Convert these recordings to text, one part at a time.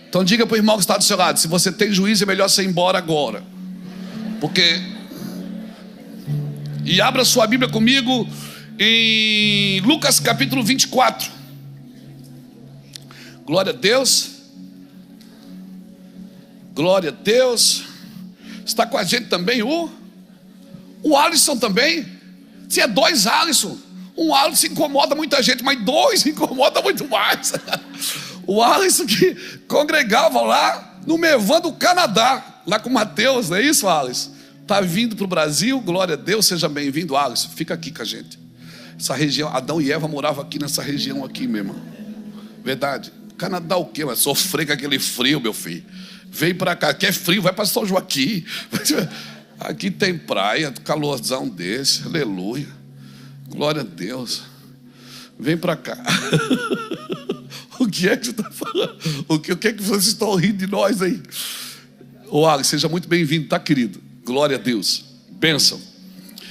Então diga para o irmão que está do seu lado: se você tem juízo, é melhor você ir embora agora. E abra sua Bíblia comigo em Lucas capítulo 24. Glória a Deus. Glória a Deus. Está com a gente também o Alisson também. Se é dois Alisson, um Alisson incomoda muita gente, mas dois incomoda muito mais. O Alisson que congregava lá no Mevan do Canadá, lá com o Mateus, não é isso, Alisson? Está vindo para o Brasil, glória a Deus, seja bem-vindo, Alisson. Fica aqui com a gente. Essa região, Adão e Eva moravam aqui nessa região aqui, meu irmão. Verdade. Canadá o quê? Mas sofrer com aquele frio, meu filho. Vem para cá, quer frio, vai para São Joaquim. Aqui tem praia, calorzão desse, aleluia. Glória a Deus. Vem para cá. O que é que você está falando? O que é que vocês estão rindo de nós aí? Ô Alex, seja muito bem-vindo, tá, querido? Glória a Deus. Bênção.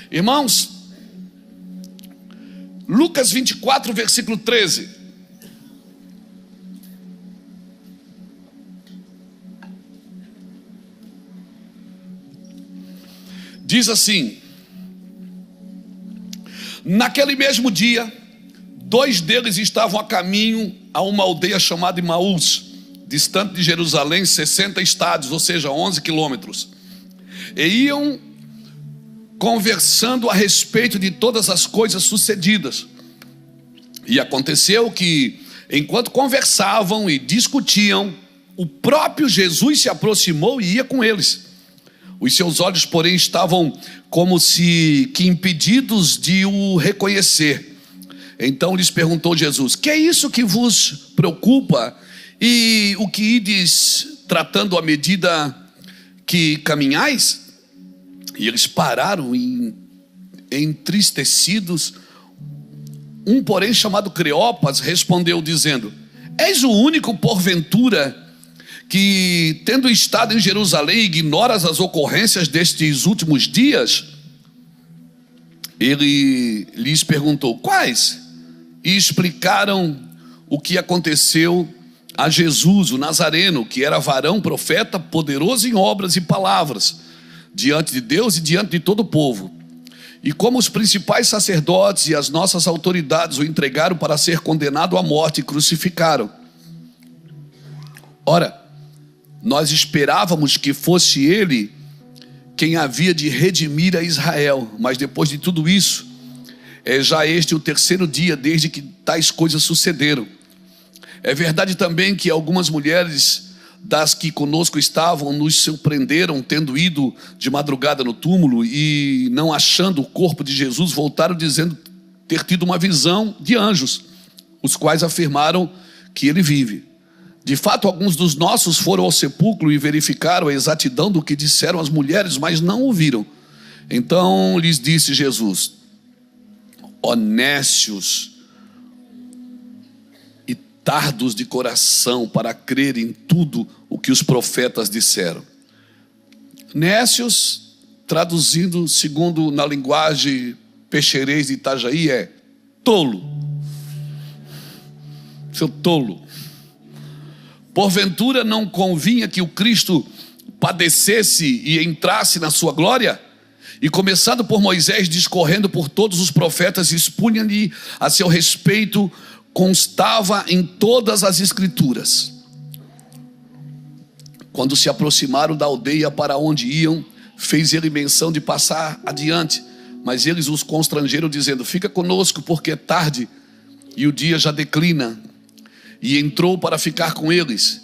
Irmãos, Lucas 24, versículo 13. Diz assim: naquele mesmo dia, dois deles estavam a caminho a uma aldeia chamada Emaús, distante de Jerusalém 60 estádios, ou seja, 11 quilômetros. E iam conversando a respeito de todas as coisas sucedidas. E aconteceu que, enquanto conversavam e discutiam, o próprio Jesus se aproximou e ia com eles. Os seus olhos, porém, estavam como se que impedidos de o reconhecer. Então lhes perguntou Jesus: que é isso que vos preocupa? E o que ides tratando à medida que caminhais? E eles pararam entristecidos. Um, porém, chamado Cleopas, respondeu dizendo: és o único, porventura, que, tendo estado em Jerusalém, ignoras as ocorrências destes últimos dias? Ele lhes perguntou: quais? E explicaram o que aconteceu a Jesus, o Nazareno, que era varão, profeta, poderoso em obras e palavras, diante de Deus e diante de todo o povo. E como os principais sacerdotes e as nossas autoridades o entregaram para ser condenado à morte e crucificaram. Ora, nós esperávamos que fosse ele quem havia de redimir a Israel, mas depois de tudo isso, é já este o terceiro dia desde que tais coisas sucederam. É verdade também que algumas mulheres das que conosco estavam nos surpreenderam, tendo ido de madrugada no túmulo e não achando o corpo de Jesus, voltaram dizendo ter tido uma visão de anjos, os quais afirmaram que ele vive. De fato, alguns dos nossos foram ao sepulcro e verificaram a exatidão do que disseram as mulheres, mas não o viram. Então lhes disse Jesus: ó nécios e tardos de coração para crer em tudo o que os profetas disseram. Nécios, traduzindo segundo na linguagem peixeirês de Itajaí, é tolo. Seu tolo. Porventura não convinha que o Cristo padecesse e entrasse na sua glória? E começando por Moisés, discorrendo por todos os profetas, expunha-lhe a seu respeito, constava em todas as escrituras. Quando se aproximaram da aldeia para onde iam, fez ele menção de passar adiante, mas eles os constrangeram, dizendo: fica conosco, porque é tarde e o dia já declina. E entrou para ficar com eles.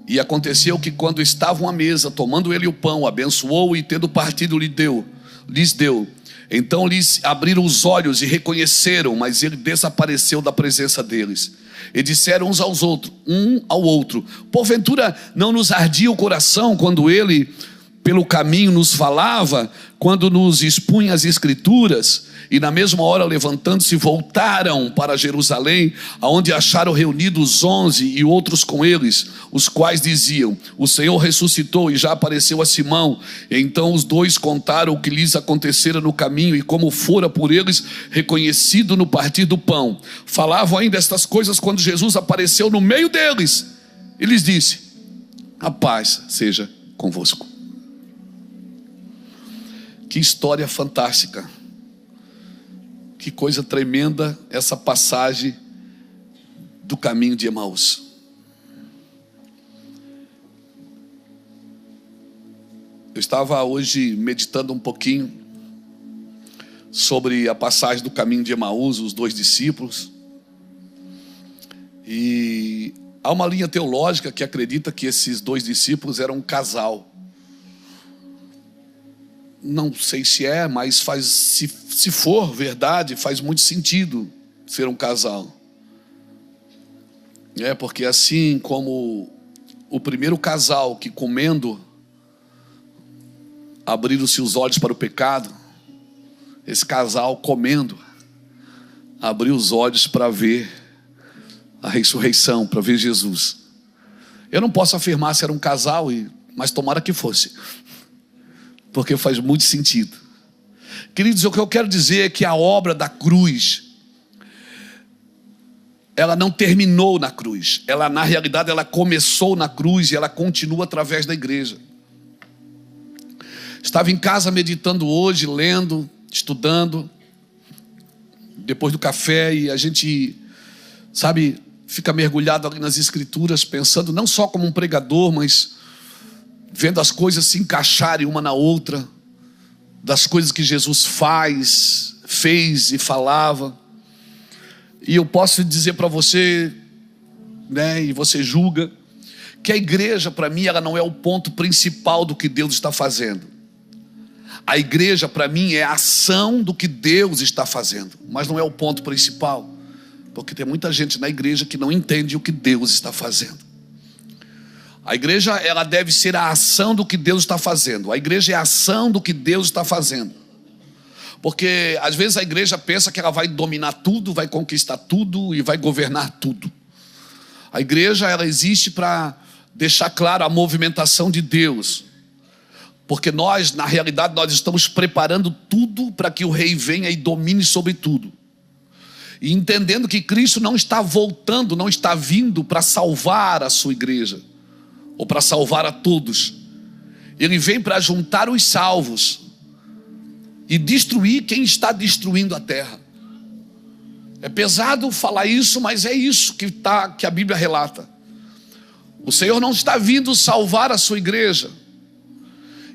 E aconteceu que, quando estavam à mesa, tomando ele o pão, abençoou e, tendo partido, lhes deu. Então lhes abriram os olhos e reconheceram, mas ele desapareceu da presença deles. E disseram uns um ao outro: porventura não nos ardia o coração quando ele pelo caminho nos falava, quando nos expunha as escrituras? E na mesma hora, levantando-se, voltaram para Jerusalém, aonde acharam reunidos 11 e outros com eles, os quais diziam: o Senhor ressuscitou e já apareceu a Simão. E então os dois contaram o que lhes acontecera no caminho e como fora por eles reconhecido no partir do pão. Falavam ainda estas coisas quando Jesus apareceu no meio deles e lhes disse: A paz seja convosco. Que história fantástica. Que coisa tremenda essa passagem do caminho de Emaús. Eu estava hoje meditando um pouquinho sobre a passagem do caminho de Emaús, os dois discípulos. E há uma linha teológica que acredita que esses dois discípulos eram um casal. Não sei se é, mas se for verdade, faz muito sentido ser um casal. Porque assim como o primeiro casal que comendo abriram-se os olhos para o pecado, esse casal comendo abriu os olhos para ver a ressurreição, para ver Jesus. Eu não posso afirmar se era um casal, mas tomara que fosse, porque faz muito sentido. Queridos, o que eu quero dizer é que a obra da cruz, ela não terminou na cruz. Ela, na realidade, ela começou na cruz e ela continua através da igreja. Estava em casa meditando hoje, lendo, estudando, depois do café, e a gente, fica mergulhado ali nas escrituras, pensando não só como um pregador, mas vendo as coisas se encaixarem uma na outra, das coisas que Jesus fez e falava. E eu posso dizer para você, e você julga, que a igreja, para mim, ela não é o ponto principal do que Deus está fazendo. A igreja, para mim, é a ação do que Deus está fazendo, mas não é o ponto principal, porque tem muita gente na igreja que não entende o que Deus está fazendo. A igreja, ela deve ser a ação do que Deus está fazendo. A igreja é a ação do que Deus está fazendo. Porque às vezes a igreja pensa que ela vai dominar tudo, vai conquistar tudo e vai governar tudo. A igreja, ela existe para deixar claro a movimentação de Deus. Porque nós, na realidade, nós estamos preparando tudo para que o rei venha e domine sobre tudo. E entendendo que Cristo não está voltando, não está vindo para salvar a sua igreja, ou para salvar a todos. Ele vem para juntar os salvos e destruir quem está destruindo a terra. É pesado falar isso, mas é isso que a Bíblia relata. O Senhor não está vindo salvar a sua igreja.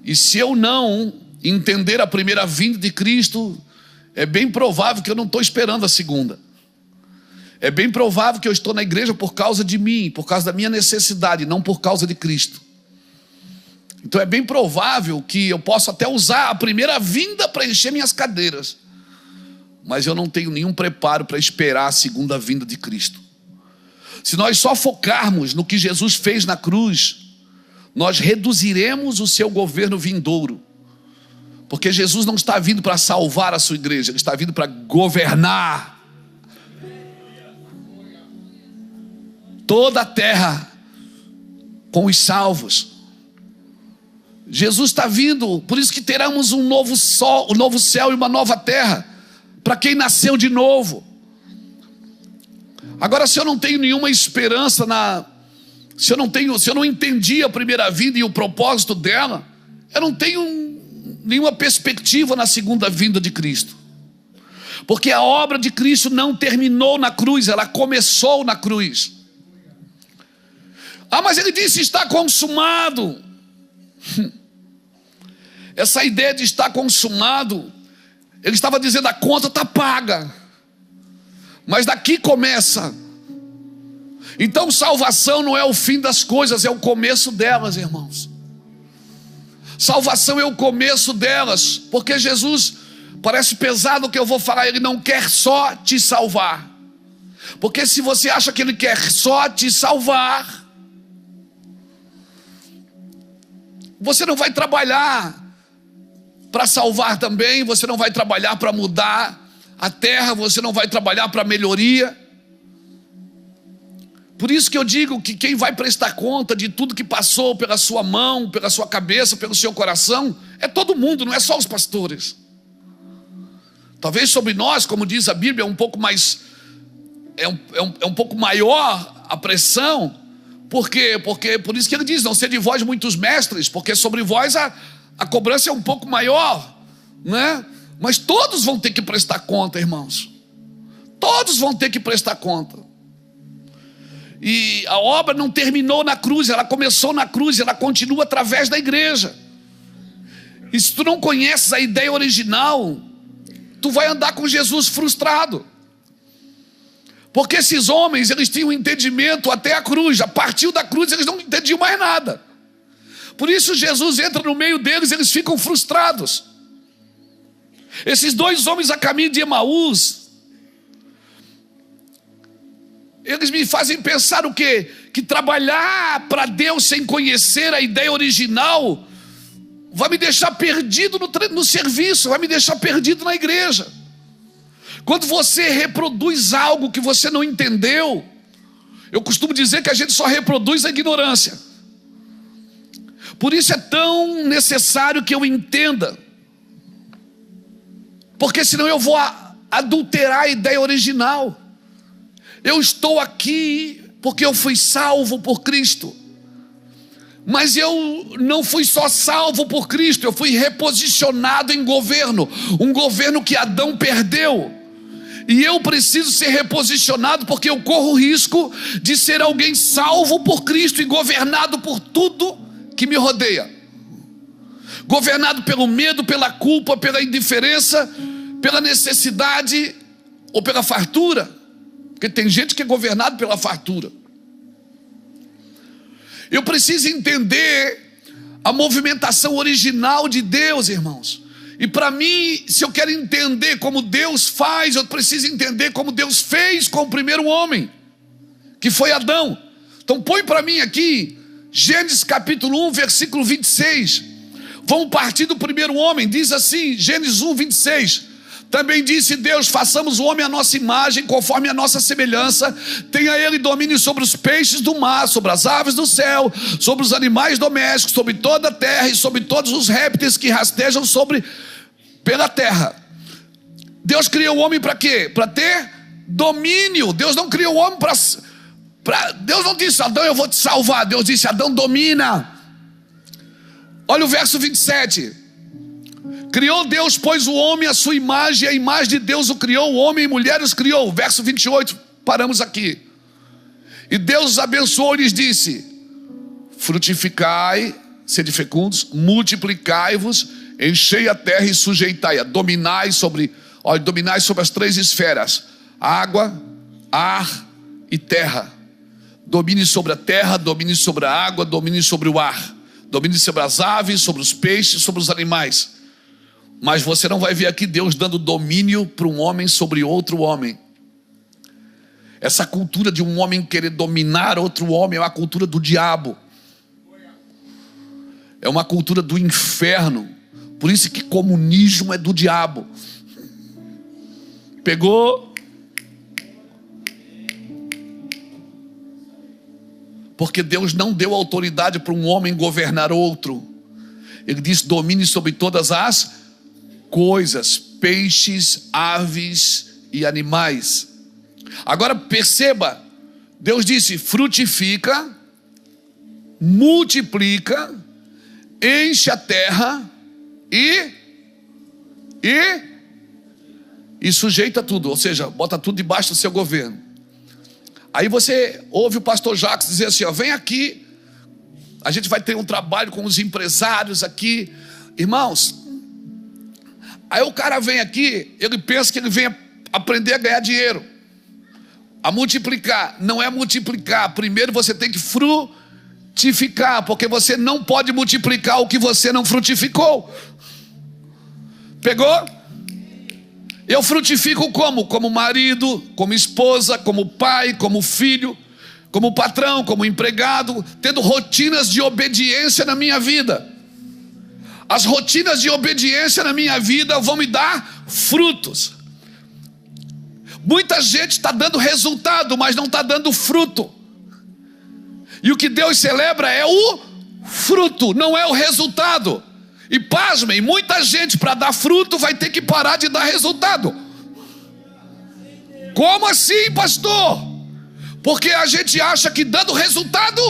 E se eu não entender a primeira vinda de Cristo, é bem provável que eu não estou esperando a segunda. É bem provável que eu estou na igreja por causa de mim, por causa da minha necessidade, não por causa de Cristo. Então é bem provável que eu possa até usar a primeira vinda para encher minhas cadeiras, mas eu não tenho nenhum preparo para esperar a segunda vinda de Cristo. Se nós só focarmos no que Jesus fez na cruz, nós reduziremos o seu governo vindouro. Porque Jesus não está vindo para salvar a sua igreja, Ele está vindo para governar toda a terra com os salvos. Jesus está vindo, por isso que teremos um novo sol, um novo céu e uma nova terra, para quem nasceu de novo. Agora, se eu não tenho nenhuma esperança se eu não entendi a primeira vinda e o propósito dela, eu não tenho nenhuma perspectiva na segunda vinda de Cristo. Porque a obra de Cristo não terminou na cruz, ela começou na cruz. Mas ele disse: está consumado. Essa ideia de estar consumado, ele estava dizendo: a conta está paga, mas daqui começa. Então salvação não é o fim das coisas, é o começo delas, irmãos. Salvação é o começo delas, porque Jesus, parece pesado o que eu vou falar, Ele não quer só te salvar. Porque se você acha que Ele quer só te salvar, você não vai trabalhar para salvar também, você não vai trabalhar para mudar a terra, você não vai trabalhar para melhoria. Por isso que eu digo que quem vai prestar conta de tudo que passou pela sua mão, pela sua cabeça, pelo seu coração, é todo mundo, não é só os pastores. Talvez sobre nós, como diz a Bíblia, é um pouco mais, é um pouco maior a pressão, Por quê? Porque por isso que ele diz: não sede vós muitos mestres, porque sobre vós a cobrança é um pouco maior, né? Mas todos vão ter que prestar conta, irmãos. Todos vão ter que prestar conta. E a obra não terminou na cruz, ela começou na cruz, ela continua através da igreja. E se tu não conheces a ideia original, tu vai andar com Jesus frustrado. Porque esses homens, eles tinham um entendimento até a cruz. A partir da cruz eles não entendiam mais nada. Por isso Jesus entra no meio deles, eles ficam frustrados. Esses dois homens a caminho de Emaús, eles me fazem pensar o quê? Que trabalhar para Deus sem conhecer a ideia original vai me deixar perdido no serviço, vai me deixar perdido na igreja. Quando você reproduz algo que você não entendeu, eu costumo dizer que a gente só reproduz a ignorância. Por isso é tão necessário que eu entenda, porque senão eu vou adulterar a ideia original. Eu estou aqui porque eu fui salvo por Cristo, mas eu não fui só salvo por Cristo, eu fui reposicionado em governo, um governo que Adão perdeu. E eu preciso ser reposicionado, porque eu corro o risco de ser alguém salvo por Cristo e governado por tudo que me rodeia. Governado pelo medo, pela culpa, pela indiferença, pela necessidade ou pela fartura. Porque tem gente que é governado pela fartura. Eu preciso entender a movimentação original de Deus, irmãos. E para mim, se eu quero entender como Deus faz, eu preciso entender como Deus fez com o primeiro homem, que foi Adão. Então põe para mim aqui Gênesis capítulo 1, versículo 26. Vamos partir do primeiro homem. Diz assim, Gênesis 1, 26. Também disse Deus: façamos o homem à nossa imagem, conforme a nossa semelhança. Tenha ele domínio sobre os peixes do mar, sobre as aves do céu, sobre os animais domésticos, sobre toda a terra e sobre todos os répteis que rastejam pela terra. Deus criou o homem para quê? Para ter domínio. Deus não criou o homem para... Deus não disse: Adão, eu vou te salvar. Deus disse: Adão, domina. Olha o verso 27. Criou Deus, pois, o homem à sua imagem, a imagem de Deus o criou, o homem e mulher os criou. Verso 28, paramos aqui. E Deus os abençoou e lhes disse: frutificai, sede fecundos, multiplicai-vos, enchei a terra e sujeitai-a, dominai sobre as três esferas: água, ar e terra. Domine sobre a terra, domine sobre a água, domine sobre o ar, domine sobre as aves, sobre os peixes, sobre os animais. Mas você não vai ver aqui Deus dando domínio para um homem sobre outro homem. Essa cultura de um homem querer dominar outro homem é uma cultura do diabo. É uma cultura do inferno. Por isso que comunismo é do diabo. Pegou? Porque Deus não deu autoridade para um homem governar outro. Ele disse: domine sobre todas as coisas, peixes, aves e animais. Agora perceba, Deus disse: frutifica, multiplica, enche a terra e sujeita tudo, ou seja, bota tudo debaixo do seu governo. Aí você ouve o pastor Jacques dizer assim: ó, vem aqui, a gente vai ter um trabalho com os empresários aqui, irmãos. Aí o cara vem aqui, ele pensa que ele vem aprender a ganhar dinheiro, a multiplicar. Não é multiplicar, primeiro você tem que frutificar, porque você não pode multiplicar o que você não frutificou. Pegou? Eu frutifico como? Como marido, como esposa, como pai, como filho, como patrão, como empregado, tendo rotinas de obediência na minha vida. As rotinas de obediência na minha vida vão me dar frutos. Muita gente está dando resultado, mas não está dando fruto. E o que Deus celebra é o fruto, não é o resultado. E pasmem, muita gente para dar fruto vai ter que parar de dar resultado. Como assim, pastor? Porque a gente acha que dando resultado,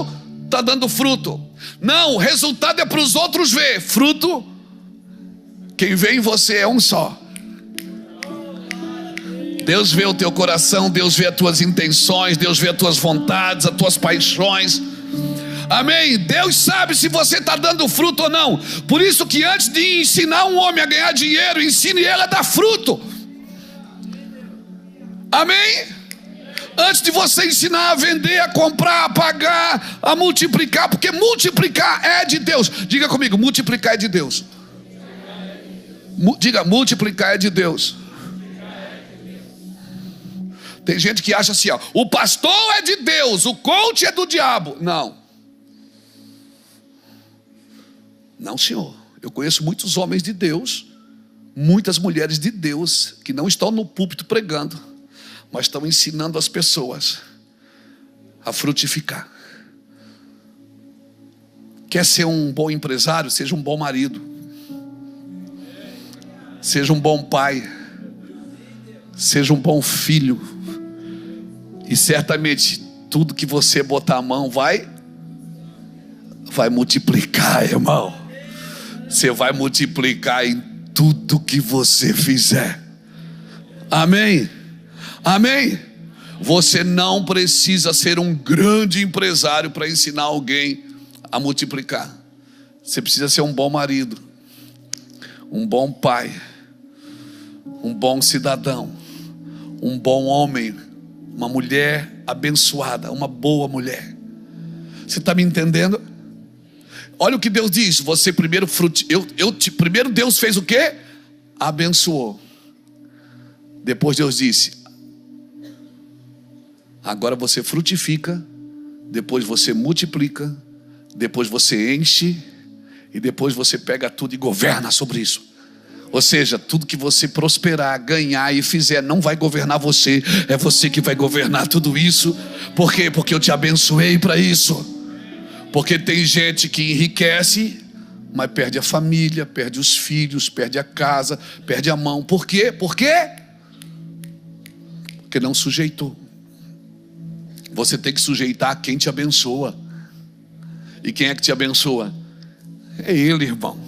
está dando fruto. Não, o resultado é para os outros ver. Fruto, quem vê em você é um só. Deus vê o teu coração, Deus vê as tuas intenções, Deus vê as tuas vontades, as tuas paixões. Amém? Deus sabe se você está dando fruto ou não. Por isso que antes de ensinar um homem a ganhar dinheiro, ensine ele a dar fruto. Amém? Antes de você ensinar a vender, a comprar, a pagar, a multiplicar, porque multiplicar é de Deus. Diga comigo, multiplicar é de Deus. Diga, multiplicar é de Deus. Tem gente que acha assim, ó, o pastor é de Deus, o coach é do diabo. Não. Não, senhor. Eu conheço muitos homens de Deus, muitas mulheres de Deus, que não estão no púlpito pregando, mas estão ensinando as pessoas a frutificar. Quer ser um bom empresário? Seja um bom marido. Seja um bom pai. Seja um bom filho. E certamente tudo que você botar a mão vai multiplicar, irmão. Você vai multiplicar em tudo que você fizer. Amém? Amém? Você não precisa ser um grande empresário para ensinar alguém a multiplicar. Você precisa ser um bom marido, um bom pai, um bom cidadão, um bom homem, uma mulher abençoada, uma boa mulher. Você está me entendendo? Olha o que Deus diz. Você primeiro primeiro Deus fez o quê? Abençoou. Depois Deus disse: agora você frutifica, depois você multiplica, depois você enche, e depois você pega tudo e governa sobre isso. Ou seja, tudo que você prosperar, ganhar e fizer não vai governar você, é você que vai governar tudo isso. Por quê? Porque eu te abençoei para isso. Porque tem gente que enriquece, mas perde a família, perde os filhos, perde a casa, perde a mão. Por quê? Por quê? Porque não sujeitou. Você tem que sujeitar quem te abençoa. E quem é que te abençoa? É Ele, irmão.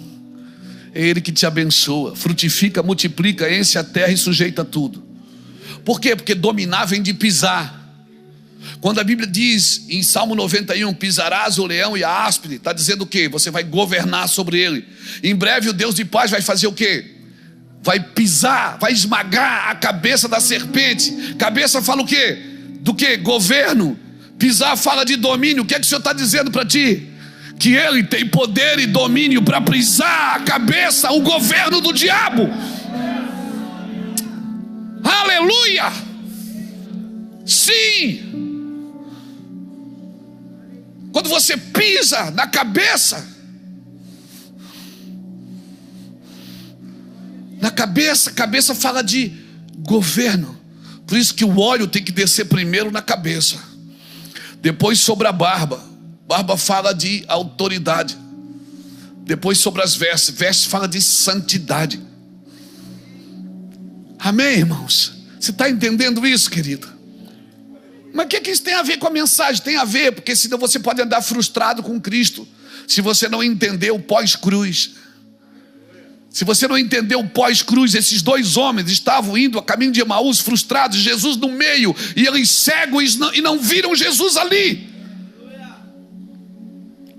É Ele que te abençoa. Frutifica, multiplica, enche a terra e sujeita tudo. Por quê? Porque dominar vem de pisar. Quando a Bíblia diz em Salmo 91, pisarás o leão e a áspide, está dizendo o quê? Você vai governar sobre ele. Em breve o Deus de paz vai fazer o quê? Vai pisar, vai esmagar a cabeça da serpente. Cabeça fala o quê? Do quê? Governo. Pisar fala de domínio. O que é que o Senhor está dizendo para ti? Que Ele tem poder e domínio para pisar a cabeça, o governo do diabo. Aleluia! Sim! Quando você pisa na cabeça, cabeça fala de governo. Por isso que o óleo tem que descer primeiro na cabeça, depois sobre a barba. Barba fala de autoridade. Depois sobre as vestes. Vestes fala de santidade. Amém, irmãos? Você está entendendo isso, querido? Mas o que isso tem a ver com a mensagem? Tem a ver, porque senão você pode andar frustrado com Cristo, se você não entender o pós-cruz. Se você não entender o pós-cruz, esses dois homens estavam indo a caminho de Emaús frustrados, Jesus no meio, e eles cegos e não viram Jesus ali.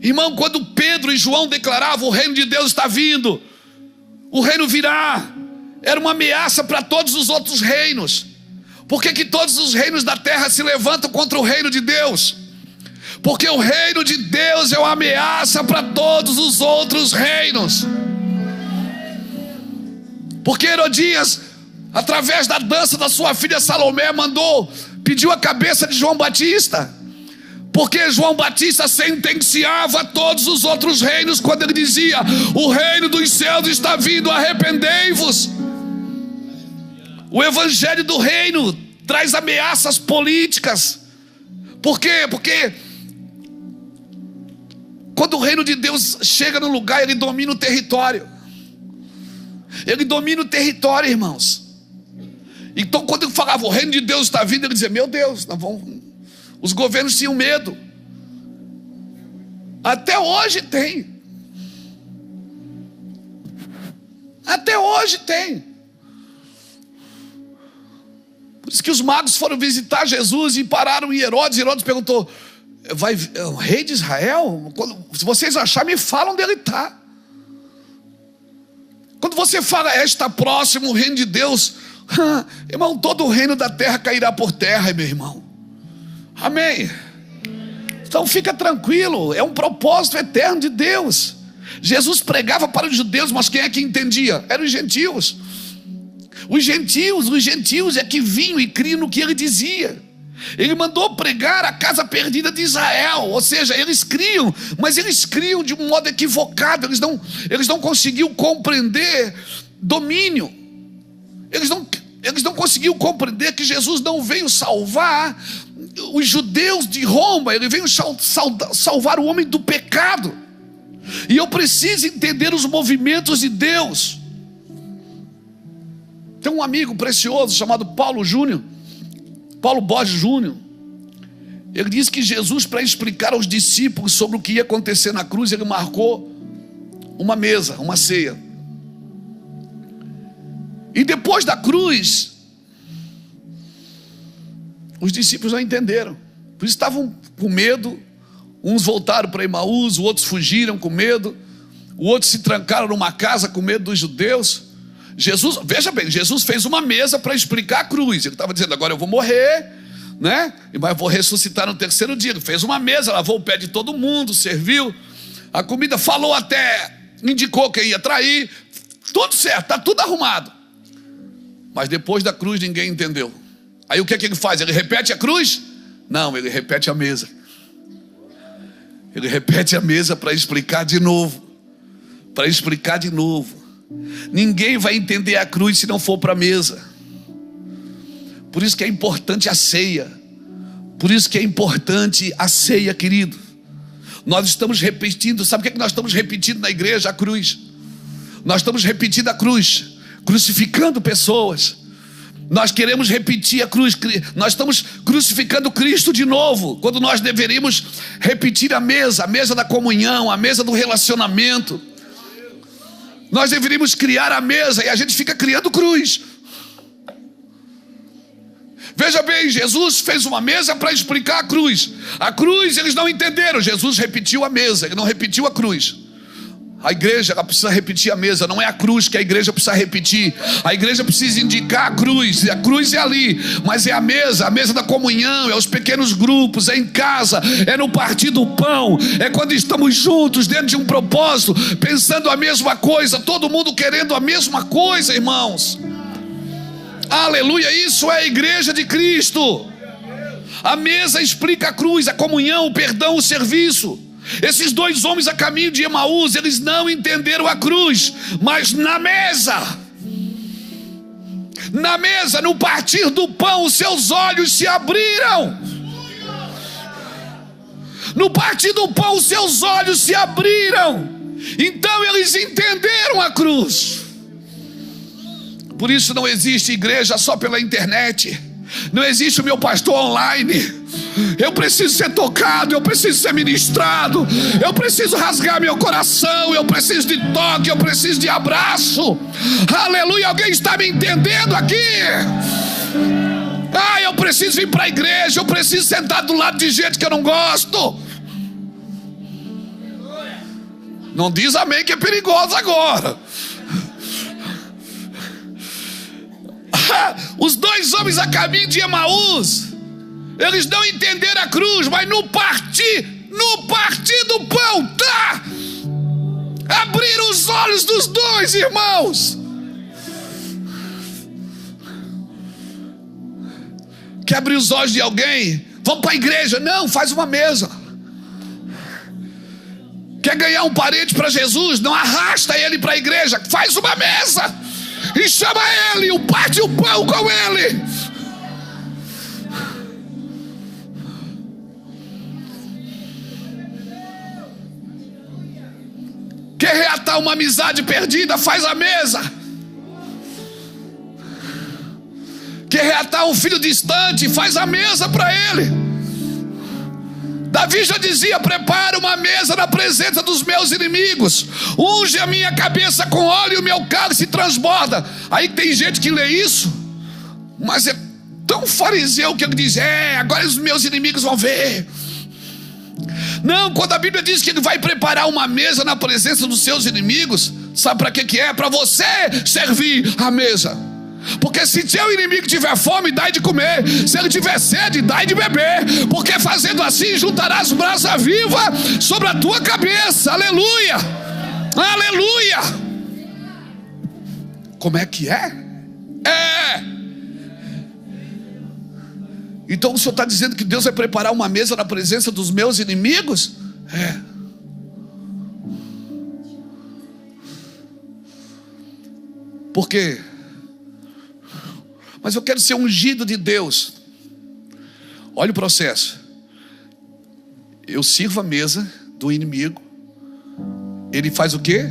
Irmão, quando Pedro e João declaravam: o reino de Deus está vindo, o reino virá, era uma ameaça para todos os outros reinos. Por que todos os reinos da terra se levantam contra o reino de Deus? Porque o reino de Deus é uma ameaça para todos os outros reinos. Porque Herodias, através da dança da sua filha Salomé, pediu a cabeça de João Batista. Porque João Batista sentenciava todos os outros reinos quando ele dizia: o reino dos céus está vindo, arrependei-vos. O evangelho do reino traz ameaças políticas. Por quê? Porque quando o reino de Deus chega no lugar, ele domina o território. Ele domina o território, irmãos. Então quando ele falava: o reino de Deus está vindo, ele dizia: meu Deus, Os governos tinham medo. Até hoje tem. Até hoje tem. Por isso que os magos foram visitar Jesus e pararam em Herodes. Herodes perguntou: vai o rei de Israel? Se vocês acharem, me falam onde ele está. Quando você fala, está próximo o reino de Deus, irmão, todo o reino da terra cairá por terra, meu irmão. Amém. Então fica tranquilo, é um propósito eterno de Deus. Jesus pregava para os judeus, mas quem é que entendia? Eram os gentios. Os gentios é que vinham e criam no que ele dizia. Ele mandou pregar a casa perdida de Israel. Ou seja, eles criam, mas eles criam de um modo equivocado. Eles não conseguiam compreender domínio. Eles não conseguiam compreender que Jesus não veio salvar os judeus de Roma. Ele veio salvar o homem do pecado. E eu preciso entender os movimentos de Deus. Tem um amigo precioso chamado Paulo Borges Júnior. Ele diz que Jesus, para explicar aos discípulos sobre o que ia acontecer na cruz, ele marcou uma mesa, uma ceia. E depois da cruz, os discípulos não entenderam. Por isso estavam com medo. Uns voltaram para Emaús, outros fugiram com medo, outros se trancaram numa casa com medo dos judeus. Jesus, veja bem, Jesus fez uma mesa para explicar a cruz. Ele estava dizendo: agora eu vou morrer, né? Mas vou ressuscitar no terceiro dia. Ele fez uma mesa, lavou o pé de todo mundo, serviu a comida, falou até, indicou quem ia trair. Tudo certo, está tudo arrumado. Mas depois da cruz ninguém entendeu. Aí o que é que ele faz? Ele repete a cruz? Não, ele repete a mesa. Ele repete a mesa para explicar de novo. Para explicar de novo. Ninguém vai entender a cruz se não for para a mesa. Por isso que é importante a ceia. Por isso que é importante a ceia, querido. Nós estamos repetindo. Sabe o que nós estamos repetindo na igreja? A cruz. Nós estamos repetindo a cruz, crucificando pessoas. Nós queremos repetir a cruz. Nós estamos crucificando Cristo de novo, quando nós deveríamos repetir a mesa da comunhão, a mesa do relacionamento. Nós deveríamos criar a mesa e a gente fica criando cruz. Veja bem, Jesus fez uma mesa para explicar a cruz. A cruz eles não entenderam. Jesus repetiu a mesa, ele não repetiu a cruz. A igreja ela precisa repetir a mesa. Não é a cruz que a igreja precisa repetir. A igreja precisa indicar a cruz é ali, mas é a mesa da comunhão, é os pequenos grupos, é em casa, é no partir do pão, é quando estamos juntos dentro de um propósito, pensando a mesma coisa, todo mundo querendo a mesma coisa, irmãos. Aleluia, isso é a igreja de Cristo. A mesa explica a cruz, a comunhão, o perdão, o serviço. Esses dois homens a caminho de Emaús, eles não entenderam a cruz, mas na mesa, no partir do pão, os seus olhos se abriram. No partir do pão, os seus olhos se abriram. Então eles entenderam a cruz. Por isso não existe igreja só pela internet. Não existe o meu pastor online. Eu preciso ser tocado, eu preciso ser ministrado, eu preciso rasgar meu coração, eu preciso de toque, eu preciso de abraço. Aleluia, alguém está me entendendo aqui? Eu preciso vir para a igreja, eu preciso sentar do lado de gente que eu não gosto. Não diz amém que é perigoso agora. Os dois homens a caminho de Emaús, eles não entenderam a cruz, mas no partir do pão, abriram os olhos dos dois irmãos. Quer abrir os olhos de alguém? Vamos para a igreja. Não, faz uma mesa. Quer ganhar um parente para Jesus? Não arrasta ele para a igreja, faz uma mesa e chama ele, parte o pão com ele. Quer reatar uma amizade perdida? Faz a mesa. Quer reatar um filho distante? Faz a mesa para ele. Davi já dizia: prepara uma mesa na presença dos meus inimigos, unge a minha cabeça com óleo e o meu cálice transborda. Aí tem gente que lê isso, mas é tão fariseu que ele diz: agora os meus inimigos vão ver. Não, quando a Bíblia diz que ele vai preparar uma mesa na presença dos seus inimigos, sabe para que é? Para você servir a mesa. Porque se teu inimigo tiver fome, dai de comer. Se ele tiver sede, dai de beber. Porque fazendo assim, juntarás brasa viva sobre a tua cabeça. Aleluia, aleluia. Como é que é? Então o Senhor está dizendo que Deus vai preparar uma mesa na presença dos meus inimigos? Por quê? Mas eu quero ser ungido de Deus. Olha o processo. Eu sirvo a mesa do inimigo. Ele faz o quê?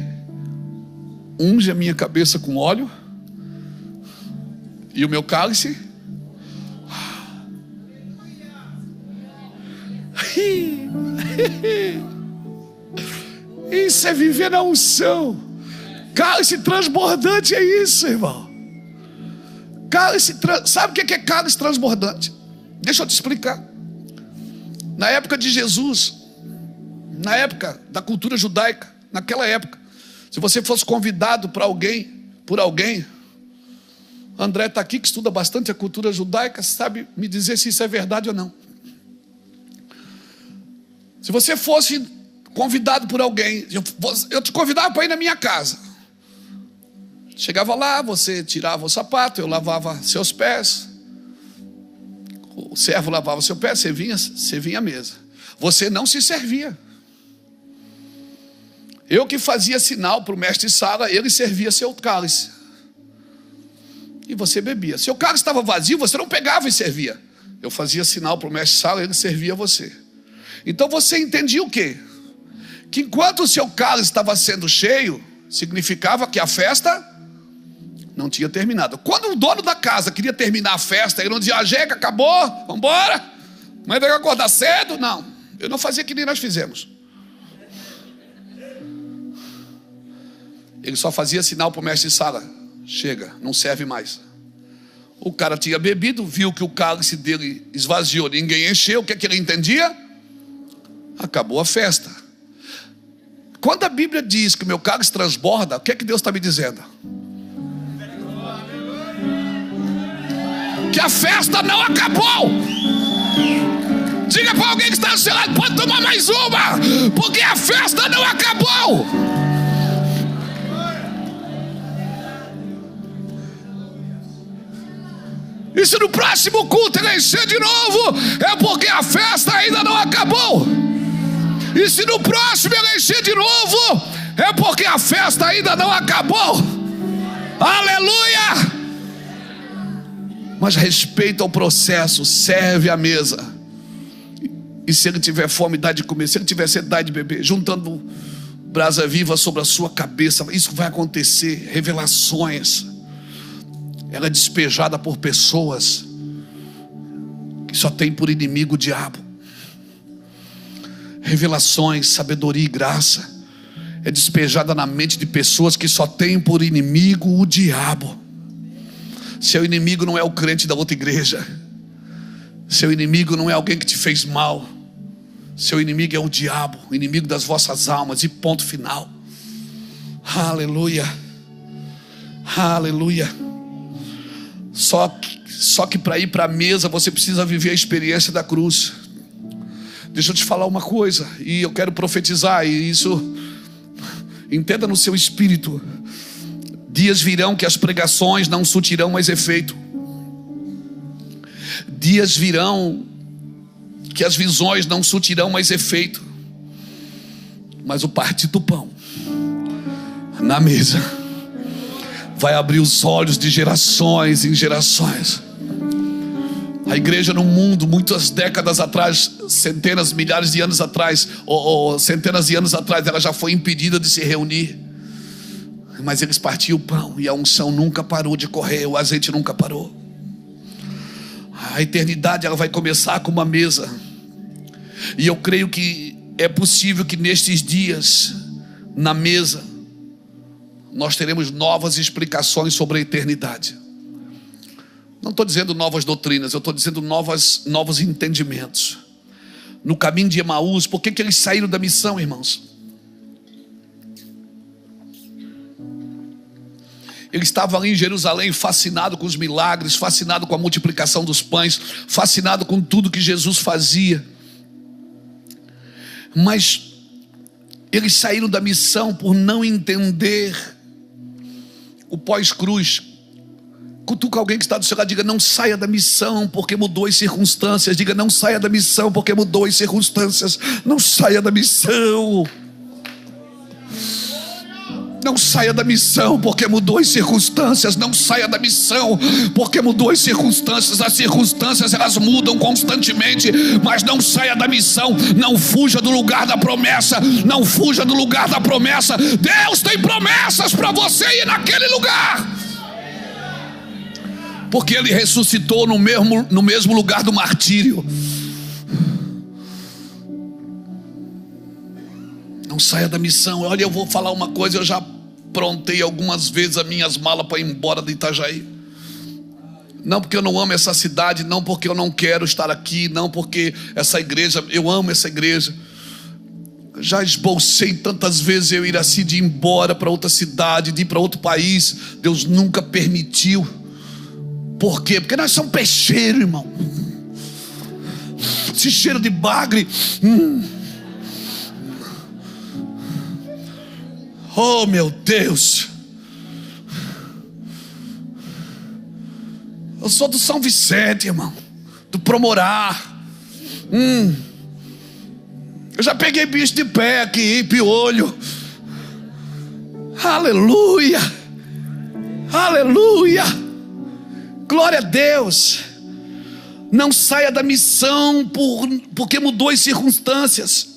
Unge a minha cabeça com óleo e o meu cálice. Isso é viver na unção. Cálice transbordante é isso, irmão. Sabe o que é cálice transbordante? Deixa eu te explicar. Na época de Jesus, na época da cultura judaica, naquela época, se você fosse convidado por alguém, André está aqui que estuda bastante a cultura judaica, sabe me dizer se isso é verdade ou não. Se você fosse convidado por alguém, eu te convidava para ir na minha casa. Chegava lá, você tirava o sapato, eu lavava seus pés, o servo lavava seu pé, você vinha à mesa. Você não se servia. Eu que fazia sinal para o mestre Sala, ele servia seu cálice. E você bebia. Se o cálice estava vazio, você não pegava e servia. Eu fazia sinal para o mestre Sala, ele servia você. Então você entendia o quê? Que enquanto o seu cálice estava sendo cheio, significava que a festa não tinha terminado. Quando o dono da casa queria terminar a festa, ele não dizia: Jeca, acabou, vamos embora, mas vai acordar cedo. Não, eu não fazia que nem nós fizemos. Ele só fazia sinal para o mestre Sala: chega, não serve mais. O cara tinha bebido, viu que o cálice dele esvaziou, ninguém encheu. O que é que ele entendia? Acabou a festa. Quando a Bíblia diz que o meu cálice transborda, o que é que Deus está me dizendo? Que a festa não acabou. Diga para alguém que está do seu lado: pode tomar mais uma, porque a festa não acabou. E se no próximo culto ele encher de novo, é porque a festa ainda não acabou. E se no próximo ele encher de novo, é porque a festa ainda não acabou. Aleluia! Mas respeita o processo, serve a mesa. E se ele tiver fome, dá de comer. Se ele tiver sede, dá de beber. Juntando brasa viva sobre a sua cabeça. Isso vai acontecer. Revelações. Ela é despejada por pessoas que só tem por inimigo o diabo. Revelações, sabedoria e graça é despejada na mente de pessoas que só tem por inimigo o diabo. Seu inimigo não é o crente da outra igreja. Seu inimigo não é alguém que te fez mal. Seu inimigo é o diabo, o inimigo das vossas almas. E ponto final. Aleluia. Aleluia. Só que para ir para a mesa você precisa viver a experiência da cruz. Deixa eu te falar uma coisa, e eu quero profetizar, e isso entenda no seu espírito. Dias virão que as pregações não surtirão mais efeito. Dias virão que as visões não surtirão mais efeito. Mas o partir do pão na mesa vai abrir os olhos de gerações em gerações. A igreja no mundo, muitas décadas atrás, centenas, milhares de anos atrás, ou centenas de anos atrás, ela já foi impedida de se reunir. Mas eles partiam o pão e a unção nunca parou de correr, o azeite nunca parou. A eternidade ela vai começar com uma mesa. E eu creio que é possível que nestes dias, na mesa, nós teremos novas explicações sobre a eternidade. Não estou dizendo novas doutrinas, eu estou dizendo novos entendimentos. No caminho de Emaús, por que eles saíram da missão, irmãos? Ele estava ali em Jerusalém, fascinado com os milagres, fascinado com a multiplicação dos pães, fascinado com tudo que Jesus fazia. Mas eles saíram da missão por não entender o pós-cruz. Cutuca alguém que está do seu lado, diga: não saia da missão porque mudou as circunstâncias. Diga: não saia da missão porque mudou as circunstâncias. Não saia da missão. Não saia da missão porque mudou as circunstâncias. Não saia da missão porque mudou as circunstâncias. As circunstâncias, elas mudam constantemente, mas não saia da missão. Não fuja do lugar da promessa. Não fuja do lugar da promessa. Deus tem promessas para você ir naquele lugar, porque Ele ressuscitou no mesmo lugar do martírio. Não saia da missão. Olha, eu vou falar uma coisa, eu já aprontei algumas vezes as minhas malas para ir embora de Itajaí. Não porque eu não amo essa cidade, não porque eu não quero estar aqui, não porque essa igreja, eu amo essa igreja. Já esbolsei tantas vezes eu ir assim, de ir embora para outra cidade, de ir para outro país. Deus nunca permitiu. Por quê? Porque nós somos peixeiros, irmão. Esse cheiro de bagre. Oh, meu Deus. Eu sou do São Vicente, irmão, do Promorá. Eu já peguei bicho de pé aqui, piolho. Aleluia. Aleluia. Glória a Deus. Não saia da missão porque mudou as circunstâncias.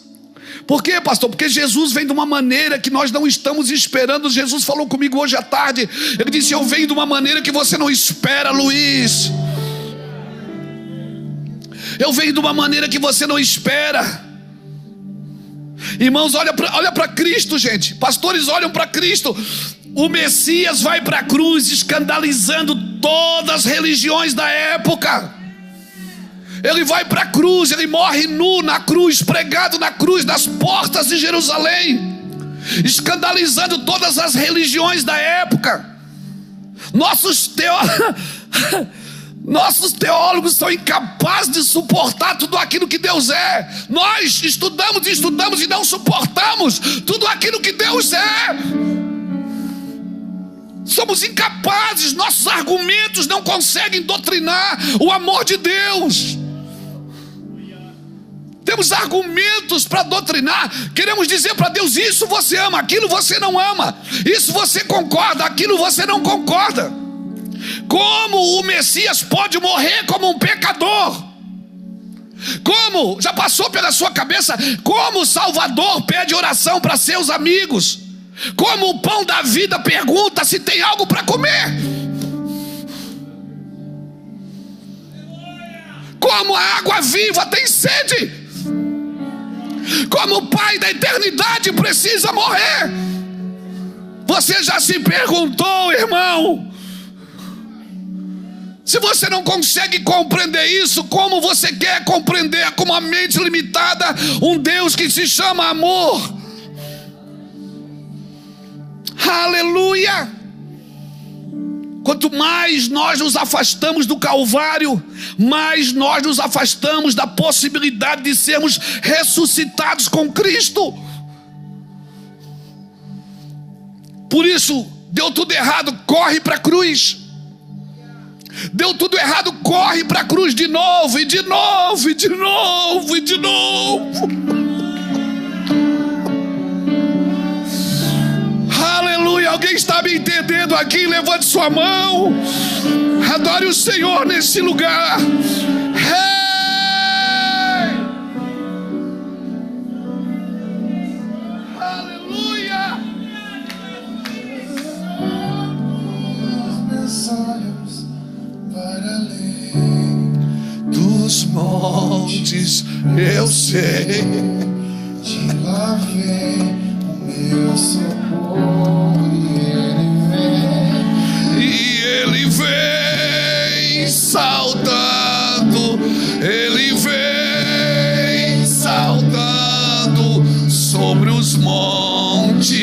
Por quê, pastor? Porque Jesus vem de uma maneira que nós não estamos esperando. Jesus falou comigo hoje à tarde. Ele disse: eu venho de uma maneira que você não espera, Luiz. Eu venho de uma maneira que você não espera. Irmãos, olha para Cristo, gente. Pastores, olham para Cristo. O Messias vai para a cruz, escandalizando todas as religiões da época. Ele vai para a cruz, ele morre nu na cruz, pregado na cruz, nas portas de Jerusalém, escandalizando todas as religiões da época. Nossos teólogos são incapazes de suportar tudo aquilo que Deus é. Nós estudamos e não suportamos tudo aquilo que Deus é. Somos incapazes, nossos argumentos não conseguem doutrinar o amor de Deus. Temos argumentos para doutrinar. Queremos dizer para Deus: isso você ama, aquilo você não ama. Isso você concorda, aquilo você não concorda. Como o Messias pode morrer como um pecador? Como? Já passou pela sua cabeça como o Salvador pede oração para seus amigos? Como o pão da vida pergunta se tem algo para comer? Como a água viva tem sede? Como o Pai da eternidade precisa morrer? Você já se perguntou, irmão? Se você não consegue compreender isso, como você quer compreender com uma mente limitada um Deus que se chama amor? Aleluia! Quanto mais nós nos afastamos do Calvário, mais nós nos afastamos da possibilidade de sermos ressuscitados com Cristo. Por isso, deu tudo errado, corre para a cruz. Deu tudo errado, corre para a cruz de novo, e de novo, e de novo, e de novo. Aleluia, alguém está me entendendo aqui? Levante sua mão, adore o Senhor nesse lugar. Aleluia. Meus olhos para além dos montes montes, eu sei. De lá vem o meu socorro E ele vem saltando, ele vem saltando sobre os montes,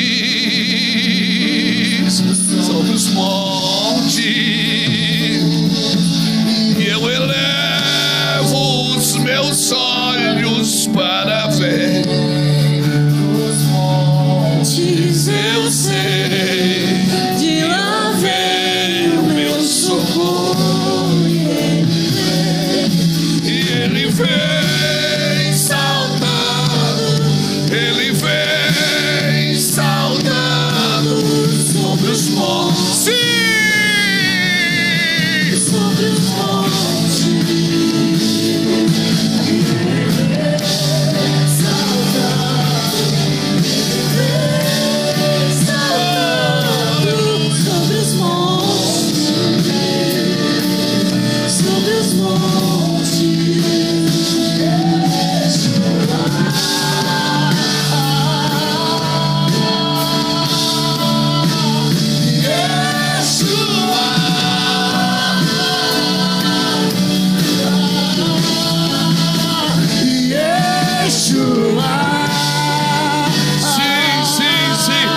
sobre os montes. E eu elevo os meus olhos para ver os montes, eu sei. de lá vem o meu socorro E ele vem saltando, ele vem saltando sobre os montes. Sim! sobre os montes. Sobre os montes, sobre os montes. Sim, sim, sim.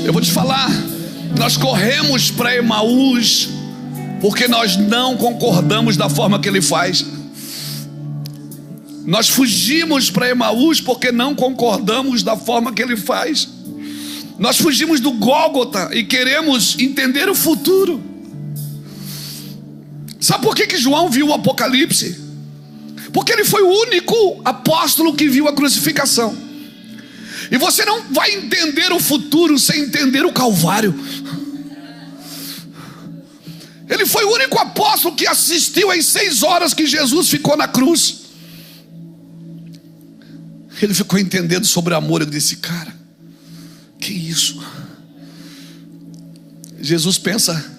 Eu vou te falar, nós corremos para Emaús porque nós não concordamos da forma que ele faz. Nós fugimos para Emaús porque não concordamos da forma que ele faz. Nós fugimos do Gólgota e queremos entender o futuro. Sabe por que João viu o Apocalipse? Porque ele foi o único apóstolo que viu a crucificação. E você não vai entender o futuro sem entender o Calvário. Ele foi o único apóstolo que assistiu às 6 horas que Jesus ficou na cruz. Ele ficou entendendo sobre o amor. Ele disse: cara, que isso? Jesus pensa.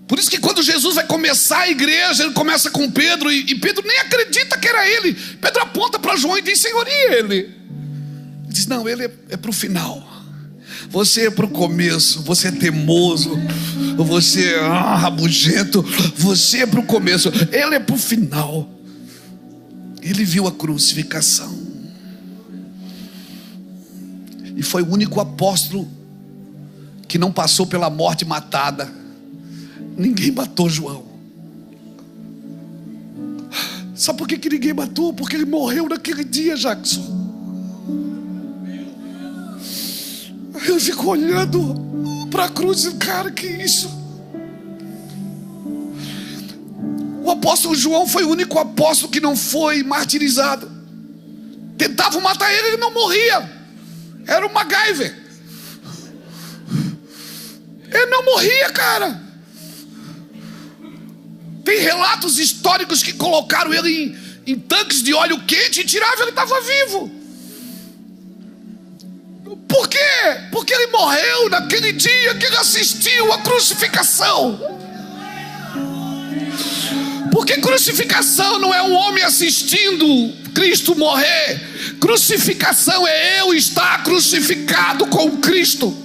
Por isso que quando Jesus vai começar a igreja, ele começa com Pedro, e Pedro nem acredita que era ele. Pedro aponta para João e diz: Senhor, e ele? Ele diz: não, ele é para o final. Você é para o começo. Você é teimoso, você é rabugento. Você é para o começo, ele é para o final. Ele viu a crucificação e foi o único apóstolo que não passou pela morte matada. Ninguém matou João. Sabe por que ninguém matou? Porque ele morreu naquele dia, Jackson. Ele ficou olhando para a cruz e, cara, que isso? O apóstolo João foi o único apóstolo que não foi martirizado. Tentavam matar ele, ele não morria. Era o MacGyver. Ele não morria, cara. Tem relatos históricos que colocaram ele em tanques de óleo quente e tiravam, ele estava vivo. Por quê? Porque ele morreu naquele dia que ele assistiu à crucificação. Porque crucificação não é um homem assistindo Cristo morrer. Crucificação é eu estar crucificado com Cristo.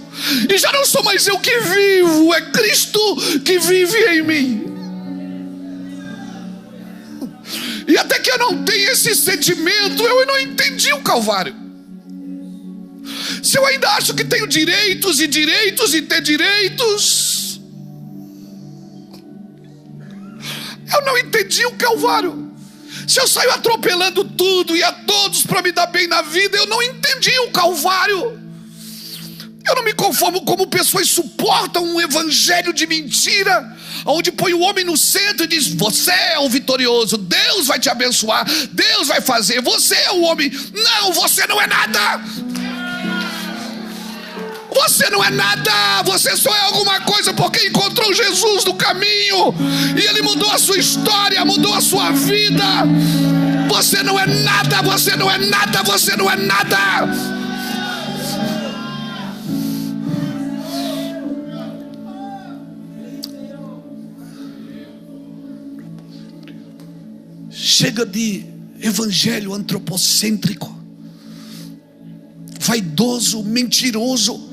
E já não sou mais eu que vivo, é Cristo que vive em mim. E até que eu não tenha esse sentimento, eu não entendi o Calvário. Se eu ainda acho que tenho direitos e direitos e ter direitos, eu não entendi o Calvário. Se eu saio atropelando tudo e a todos para me dar bem na vida, eu não entendi o Calvário. Eu não me conformo como pessoas suportam um evangelho de mentira, onde põe o homem no centro e diz: você é o vitorioso, Deus vai te abençoar, Deus vai fazer, você é o homem. Não, você não é nada. Você não é nada, você só é alguma coisa porque encontrou Jesus no caminho e Ele mudou a sua história, mudou a sua vida. Você não é nada, você não é nada, você não é nada. Chega de evangelho antropocêntrico, vaidoso, mentiroso.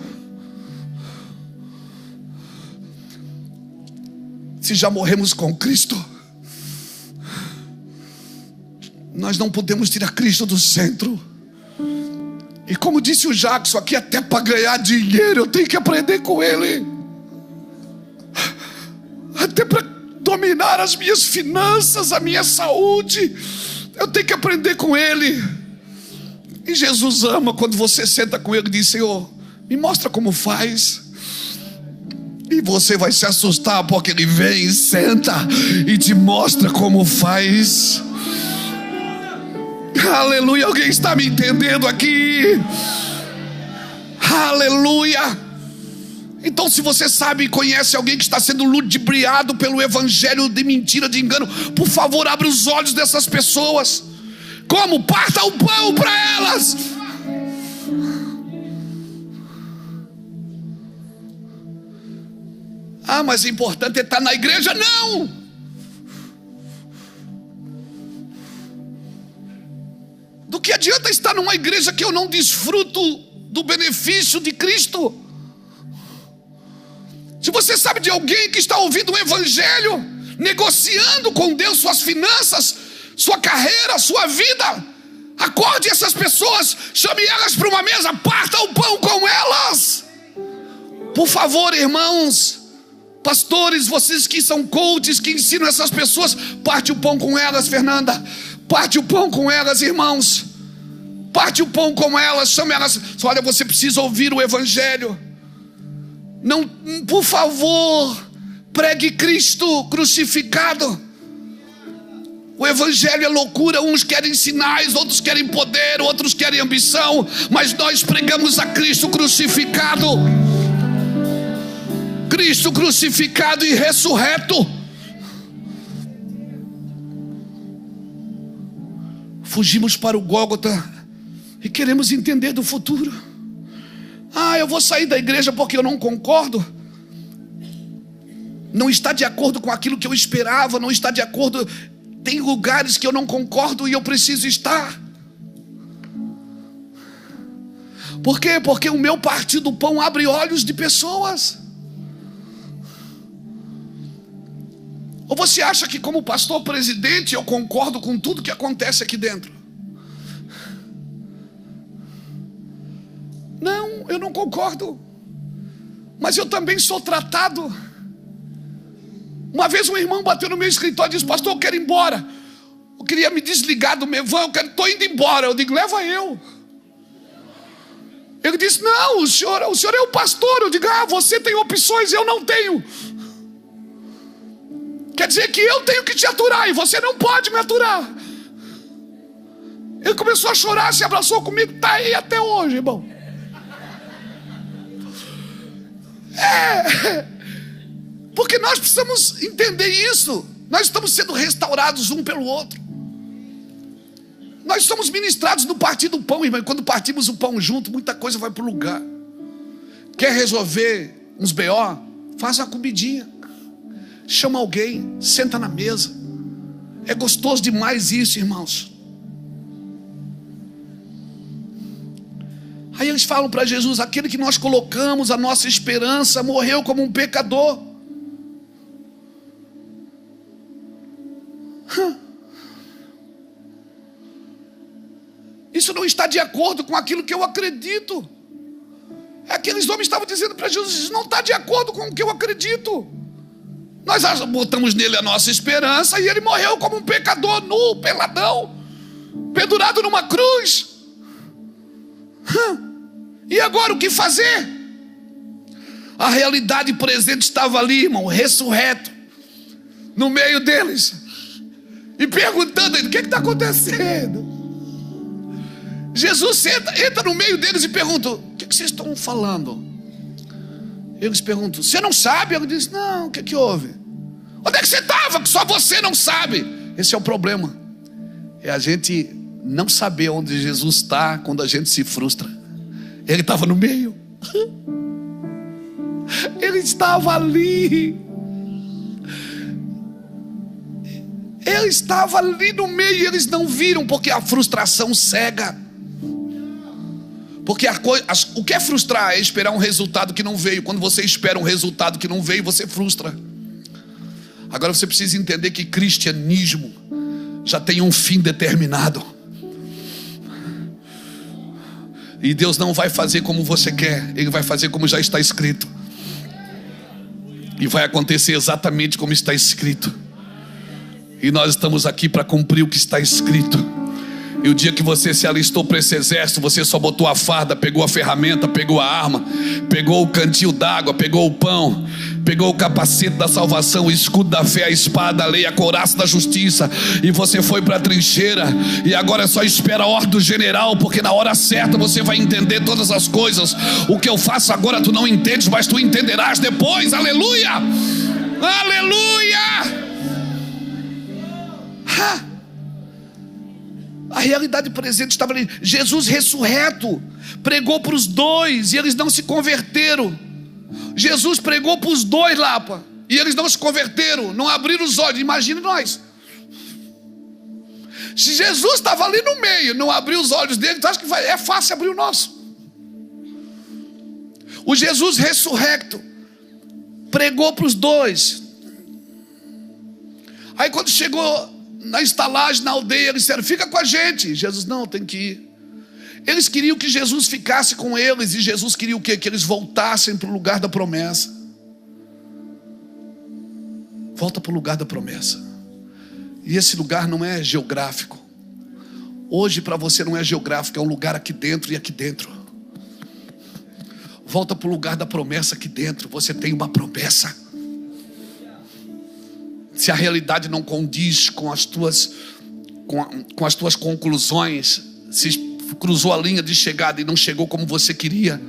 Se já morremos com Cristo, nós não podemos tirar Cristo do centro. E como disse o Jackson aqui, até para ganhar dinheiro eu tenho que aprender com Ele. Até para dominar as minhas finanças, a minha saúde, eu tenho que aprender com Ele. E Jesus ama quando você senta com Ele e diz: Senhor, me mostra como faz. E você vai se assustar, porque Ele vem, senta e te mostra como faz. Aleluia, alguém está me entendendo aqui? Aleluia. Então, se você sabe e conhece alguém que está sendo ludibriado pelo evangelho de mentira, de engano, por favor, abra os olhos dessas pessoas. Como? Parta o pão para elas. Ah, mas o importante é estar na igreja. Não! Do que adianta estar numa igreja que eu não desfruto do benefício de Cristo? Se você sabe de alguém que está ouvindo o evangelho, negociando com Deus suas finanças, sua carreira, sua vida, acorde essas pessoas, chame elas para uma mesa, parta o pão com elas. Por favor, irmãos, pastores, vocês que são coaches, que ensinam essas pessoas, parte o pão com elas, Fernanda. Parte o pão com elas, irmãos. Parte o pão com elas, chame elas. Olha, você precisa ouvir o evangelho. Não, por favor, pregue Cristo crucificado. O evangelho é loucura. Uns querem sinais, outros querem poder, outros querem ambição, mas nós pregamos a Cristo crucificado. Cristo crucificado e ressurreto. Fugimos para o Gólgota e queremos entender do futuro. Ah, eu vou sair da igreja porque eu não concordo. Não está de acordo com aquilo que eu esperava, não está de acordo. Tem lugares que eu não concordo e eu preciso estar. Por quê? Porque o meu partido pão abre olhos de pessoas. Ou você acha que como pastor presidente eu concordo com tudo que acontece aqui dentro? Não, eu não concordo. Mas eu também sou tratado. Uma vez um irmão bateu no meu escritório e disse: pastor, eu quero ir embora. Eu queria me desligar do meu van, estou indo embora. Eu digo: leva eu. Ele disse: não, o senhor é o pastor. Eu digo: ah, você tem opções, eu não tenho. Quer dizer que eu tenho que te aturar e você não pode me aturar. Ele começou a chorar, se abraçou comigo, está aí até hoje, irmão. Porque nós precisamos entender isso. Nós estamos sendo restaurados um pelo outro. Nós somos ministrados no partir do pão, irmão. E quando partimos o pão junto, muita coisa vai para o lugar. Quer resolver uns BO? Faz uma comidinha. Chama alguém, senta na mesa. É gostoso demais isso, irmãos. Aí eles falam para Jesus: aquele que nós colocamos a nossa esperança morreu como um pecador. Isso não está de acordo com aquilo que eu acredito. Aqueles homens estavam dizendo para Jesus: isso não está de acordo com o que eu acredito. Nós botamos nele a nossa esperança e ele morreu como um pecador, nu, peladão, pendurado numa cruz. E agora o que fazer? A realidade presente estava ali, irmão, ressurreto, no meio deles, e perguntando: o que está acontecendo? Jesus entra no meio deles e pergunta: o que vocês estão falando? Eles perguntam: você não sabe? Ele diz: não, o que houve? Onde é que você estava? Que só você não sabe. Esse é o problema. É a gente não saber onde Jesus está quando a gente se frustra. Ele estava no meio. Ele estava ali. Ele estava ali no meio e eles não viram, porque a frustração cega. Porque o que é frustrar? É esperar um resultado que não veio. Quando você espera um resultado que não veio, você frustra. Agora você precisa entender que cristianismo já tem um fim determinado. E Deus não vai fazer como você quer, Ele vai fazer como já está escrito. E vai acontecer exatamente como está escrito. E nós estamos aqui para cumprir o que está escrito. E o dia que você se alistou para esse exército, você só botou a farda, pegou a ferramenta, pegou a arma, pegou o cantil d'água, pegou o pão, pegou o capacete da salvação, o escudo da fé, a espada, a lei, a couraça da justiça, e você foi para a trincheira. E agora só espera a ordem do general, porque na hora certa você vai entender todas as coisas. O que eu faço agora tu não entendes, mas tu entenderás depois. Aleluia! Aleluia! A realidade presente estava ali. Jesus ressurreto pregou para os dois e eles não se converteram. Jesus pregou para os dois, Lapa, e eles não se converteram, não abriram os olhos. Imagine nós. Se Jesus estava ali no meio, não abriu os olhos dele, tu acha que é fácil abrir o nosso? O Jesus ressurreto pregou para os dois. Aí quando chegou na estalagem, na aldeia, eles disseram: fica com a gente. Jesus: não, tem que ir. Eles queriam que Jesus ficasse com eles. E Jesus queria o quê? Que eles voltassem para o lugar da promessa. Volta para o lugar da promessa. E esse lugar não é geográfico. Hoje para você não é geográfico, é um lugar aqui dentro e aqui dentro. Volta para o lugar da promessa aqui dentro. Você tem uma promessa. Se a realidade não condiz com as tuas conclusões, se cruzou a linha de chegada e não chegou como você queria,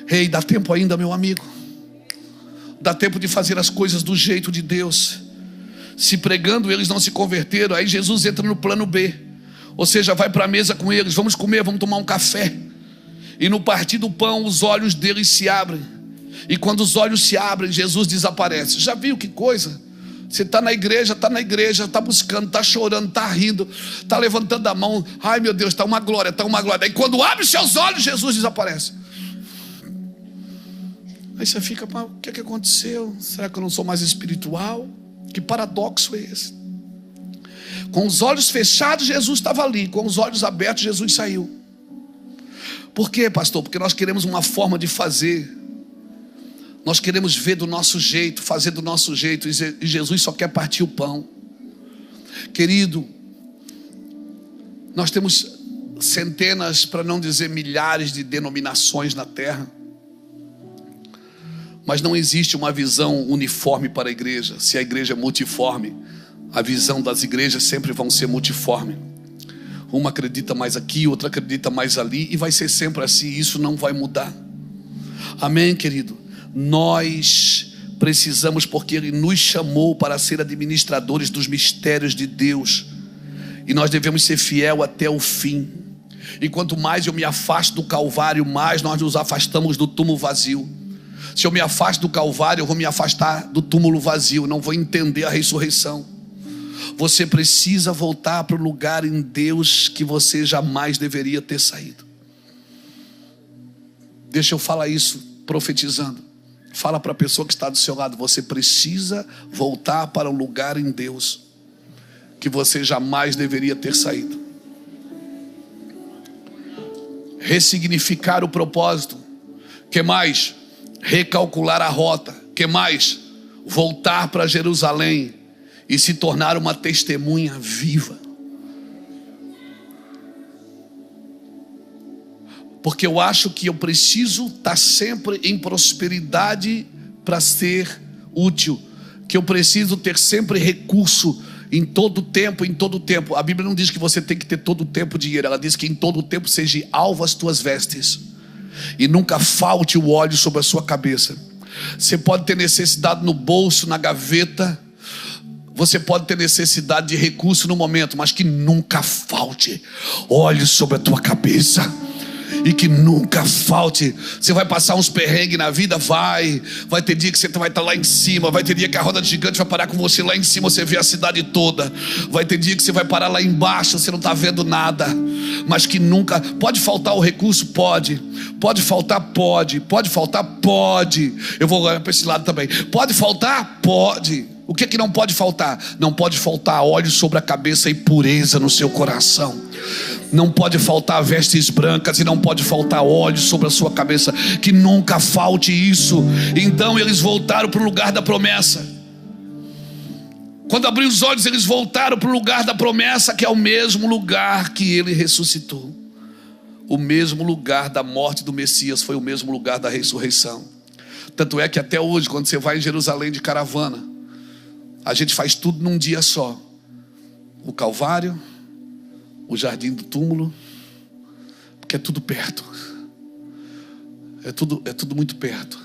ei, dá tempo ainda, meu amigo. Dá tempo de fazer as coisas do jeito de Deus. Se pregando eles não se converteram, aí Jesus entra no plano B. Ou seja, vai para a mesa com eles: vamos comer, vamos tomar um café. E no partir do pão, os olhos deles se abrem. E quando os olhos se abrem, Jesus desaparece. Já viu que coisa? Você está na igreja, está buscando, está chorando, está rindo, está levantando a mão. Ai meu Deus, está uma glória, está uma glória. Aí quando abre seus olhos, Jesus desaparece. Aí você fica: mas o que é que aconteceu? Será que eu não sou mais espiritual? Que paradoxo é esse? Com os olhos fechados, Jesus estava ali. Com os olhos abertos, Jesus saiu. Por quê, pastor? Porque nós queremos uma forma de fazer. Nós queremos ver do nosso jeito, fazer do nosso jeito. E Jesus só quer partir o pão. Querido, nós temos centenas, para não dizer milhares, de denominações na terra. Mas não existe uma visão uniforme para a igreja. Se a igreja é multiforme, a visão das igrejas sempre vão ser multiforme. Uma acredita mais aqui, outra acredita mais ali, e vai ser sempre assim. Isso não vai mudar. Amém, querido? Nós precisamos, porque Ele nos chamou para ser administradores dos mistérios de Deus, e nós devemos ser fiel até o fim. E quanto mais eu me afasto do Calvário, mais nós nos afastamos do túmulo vazio. Se eu me afasto do Calvário, eu vou me afastar do túmulo vazio, não vou entender a ressurreição. Você precisa voltar para o lugar em Deus que você jamais deveria ter saído. Deixa eu falar isso profetizando. Fala para a pessoa que está do seu lado: você precisa voltar para o lugar em Deus que você jamais deveria ter saído. Ressignificar o propósito. Que mais? Recalcular a rota. Que mais? Voltar para Jerusalém e se tornar uma testemunha viva. Porque eu acho que eu preciso estar sempre em prosperidade para ser útil. Que eu preciso ter sempre recurso em todo tempo, em todo tempo. A Bíblia não diz que você tem que ter todo o tempo dinheiro. Ela diz que em todo tempo seja alvo as tuas vestes. E nunca falte o óleo sobre a sua cabeça. Você pode ter necessidade no bolso, na gaveta. Você pode ter necessidade de recurso no momento, mas que nunca falte óleo sobre a tua cabeça. E que nunca falte. Você vai passar uns perrengues na vida? Vai ter dia que você vai estar lá em cima. Vai ter dia que a roda gigante vai parar com você lá em cima, você vê a cidade toda. Vai ter dia que você vai parar lá embaixo, você não está vendo nada. Mas que nunca. Pode faltar o recurso? Pode faltar? Pode faltar? Pode. Eu vou olhar para esse lado também. Pode faltar? Pode. O que é que não pode faltar? Não pode faltar óleo sobre a cabeça e pureza no seu coração. Não pode faltar vestes brancas e não pode faltar óleo sobre a sua cabeça. Que nunca falte isso. Então eles voltaram para o lugar da promessa. Quando abriu os olhos, eles voltaram para o lugar da promessa, que é o mesmo lugar que ele ressuscitou. O mesmo lugar da morte do Messias foi o mesmo lugar da ressurreição. Tanto é que até hoje, quando você vai em Jerusalém de caravana, a gente faz tudo num dia só. O Calvário, o Jardim do Túmulo, porque é tudo perto. É tudo muito perto.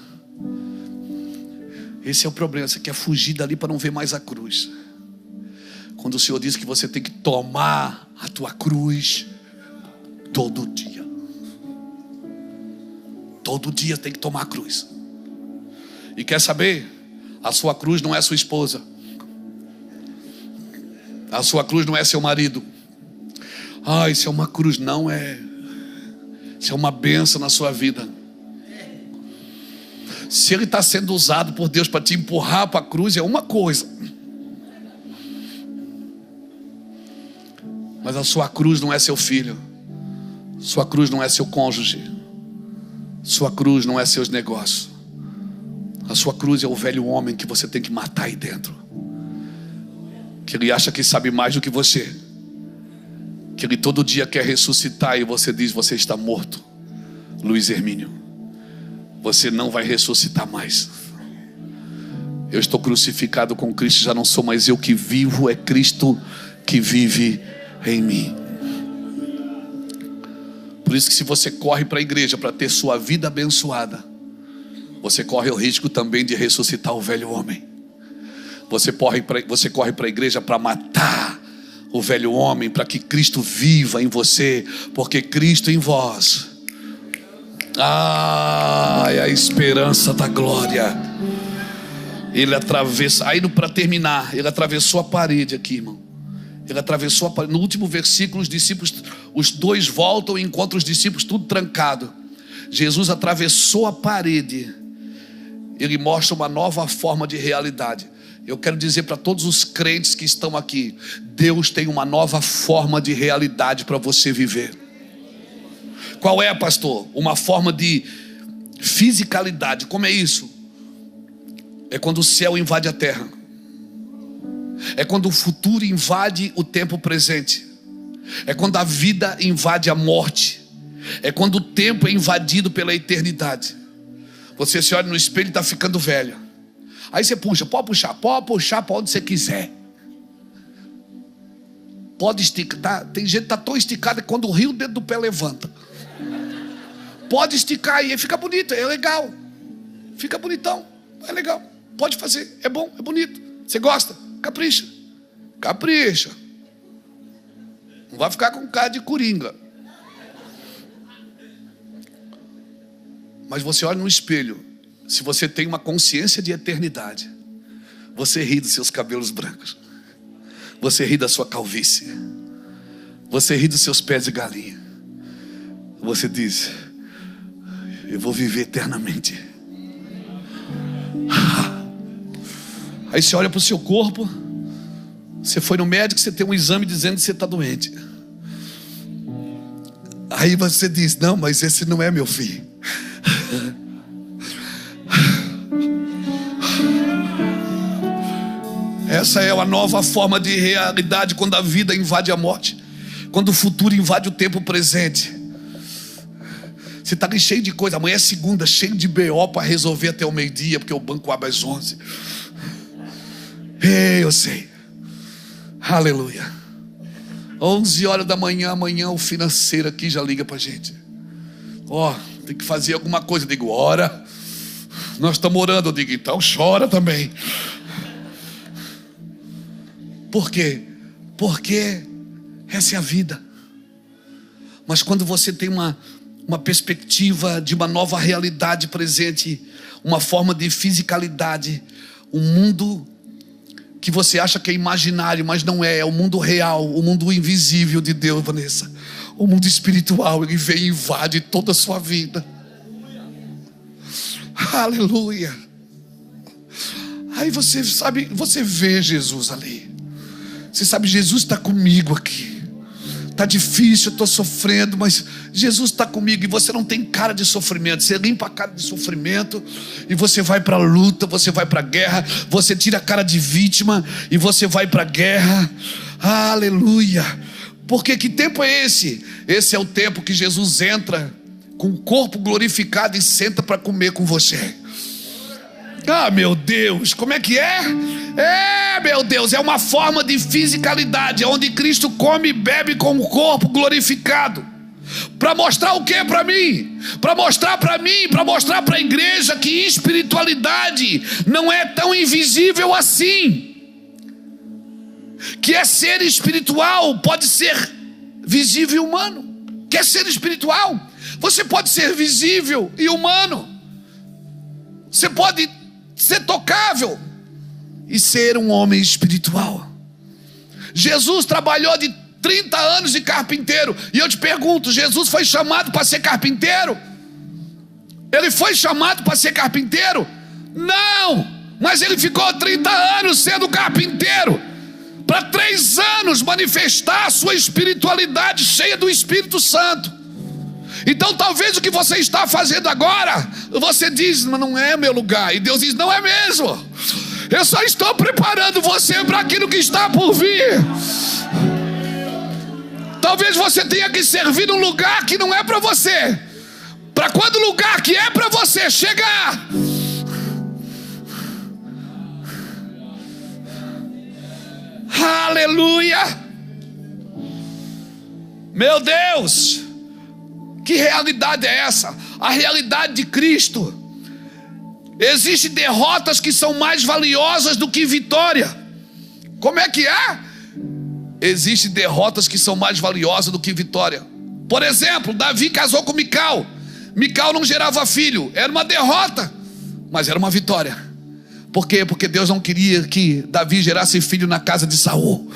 Esse é o problema. Você quer fugir dali para não ver mais a cruz. Quando o Senhor diz que você tem que tomar a tua cruz todo dia. Todo dia tem que tomar a cruz. E quer saber? A sua cruz não é sua esposa. A sua cruz não é seu marido. Isso é uma cruz. Não é. Isso é uma bênção na sua vida. Se ele está sendo usado por Deus para te empurrar para a cruz, é uma coisa. Mas a sua cruz não é seu filho. Sua cruz não é seu cônjuge. Sua cruz não é seus negócios. A sua cruz é o velho homem que você tem que matar aí dentro. Que ele acha que sabe mais do que você. Que ele todo dia quer ressuscitar e você diz: você está morto, Luiz Hermínio. Você não vai ressuscitar mais. Eu estou crucificado com Cristo, já não sou mais eu que vivo, é Cristo que vive em mim. Por isso que se você corre para a igreja para ter sua vida abençoada, você corre o risco também de ressuscitar o velho homem. Você corre para a igreja para matar o velho homem, para que Cristo viva em você, porque Cristo em vós, é a esperança da glória. Ele atravessa, aí para terminar, ele atravessou a parede aqui, irmão. Ele atravessou a parede. No último versículo, os discípulos, os dois voltam e encontram os discípulos tudo trancado. Jesus atravessou a parede. Ele mostra uma nova forma de realidade. Eu quero dizer para todos os crentes que estão aqui: Deus tem uma nova forma de realidade para você viver. Qual é, pastor? Uma forma de fisicalidade. Como é isso? É quando o céu invade a terra. É quando o futuro invade o tempo presente. É quando a vida invade a morte. É quando o tempo é invadido pela eternidade. Você se olha no espelho e está ficando velho. Aí você puxa, pode puxar para onde você quiser. Pode esticar, tem gente que está tão esticada que quando ri o dedo do pé levanta. Pode esticar aí, fica bonito, é legal. Fica bonitão, é legal. Pode fazer, é bom, é bonito. Você gosta? Capricha. Capricha. Não vai ficar com cara de coringa. Mas você olha no espelho. Se você tem uma consciência de eternidade, você ri dos seus cabelos brancos. Você ri da sua calvície. Você ri dos seus pés de galinha. Você diz: eu vou viver eternamente. Aí você olha para o seu corpo. Você foi no médico, você tem um exame dizendo que você está doente. Aí você diz: não, mas esse não é meu filho. Essa é a nova forma de realidade, quando a vida invade a morte, quando o futuro invade o tempo presente. Você está ali cheio de coisa. Amanhã é segunda, cheio de BO para resolver até o meio-dia, porque o banco abre às 11. Eu sei. Aleluia. 11 horas da manhã, amanhã o financeiro aqui já liga para a gente. Tem que fazer alguma coisa. Eu digo: ora. Nós estamos orando. Eu digo: então chora também. Por quê? Porque essa é a vida. Mas quando você tem uma perspectiva de uma nova realidade presente, uma forma de fisicalidade, um mundo que você acha que é imaginário, mas não é, é o mundo real, o mundo invisível de Deus, Vanessa. O mundo espiritual, ele vem e invade toda a sua vida. Aleluia. Aí você sabe, você vê Jesus ali. Você sabe, Jesus está comigo aqui. Está difícil, eu estou sofrendo, mas Jesus está comigo. E você não tem cara de sofrimento. Você limpa a cara de sofrimento e você vai para a luta, você vai para a guerra. Você tira a cara de vítima e você vai para a guerra. Aleluia. Porque que tempo é esse? Esse é o tempo que Jesus entra com o corpo glorificado e senta para comer com você. Ah, meu Deus, como é que é? Meu Deus, é uma forma de fisicalidade, onde Cristo come e bebe com o corpo glorificado. Para mostrar o que para mim? Para mostrar para mim, para mostrar para a igreja que espiritualidade não é tão invisível assim. Que é ser espiritual, pode ser visível e humano. Quer ser espiritual? Você pode ser visível e humano. Você pode ser tocável e ser um homem espiritual. Jesus trabalhou de 30 anos de carpinteiro. E eu te pergunto, Jesus foi chamado para ser carpinteiro? Ele foi chamado para ser carpinteiro? Não! Mas ele ficou 30 anos sendo carpinteiro, para 3 anos manifestar a sua espiritualidade cheia do Espírito Santo. Então talvez o que você está fazendo agora, você diz, mas não é meu lugar. E Deus diz, não é mesmo. Eu só estou preparando você para aquilo que está por vir. Talvez você tenha que servir num lugar que não é para você, para quando o lugar que é para você chegar, aleluia. Meu Deus, que realidade é essa? A realidade de Cristo. Existem derrotas que são mais valiosas do que vitória. Como é que é? Existem derrotas que são mais valiosas do que vitória. Por exemplo, Davi casou com Mical. Mical não gerava filho. Era uma derrota, mas era uma vitória. Por quê? Porque Deus não queria que Davi gerasse filho na casa de Saul.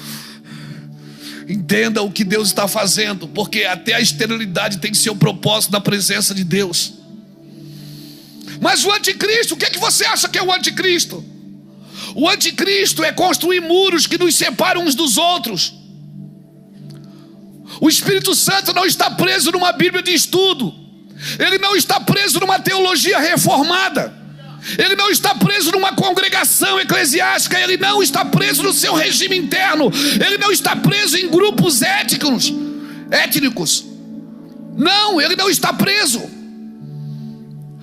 Entenda o que Deus está fazendo, porque até a esterilidade tem seu propósito na presença de Deus. Mas o anticristo, o que é que você acha que é o anticristo? O anticristo é construir muros que nos separam uns dos outros. O Espírito Santo não está preso numa Bíblia de estudo. Ele não está preso numa teologia reformada. Ele não está preso numa congregação eclesiástica. Ele não está preso no seu regime interno. Ele não está preso em grupos étnicos. Não, ele não está preso.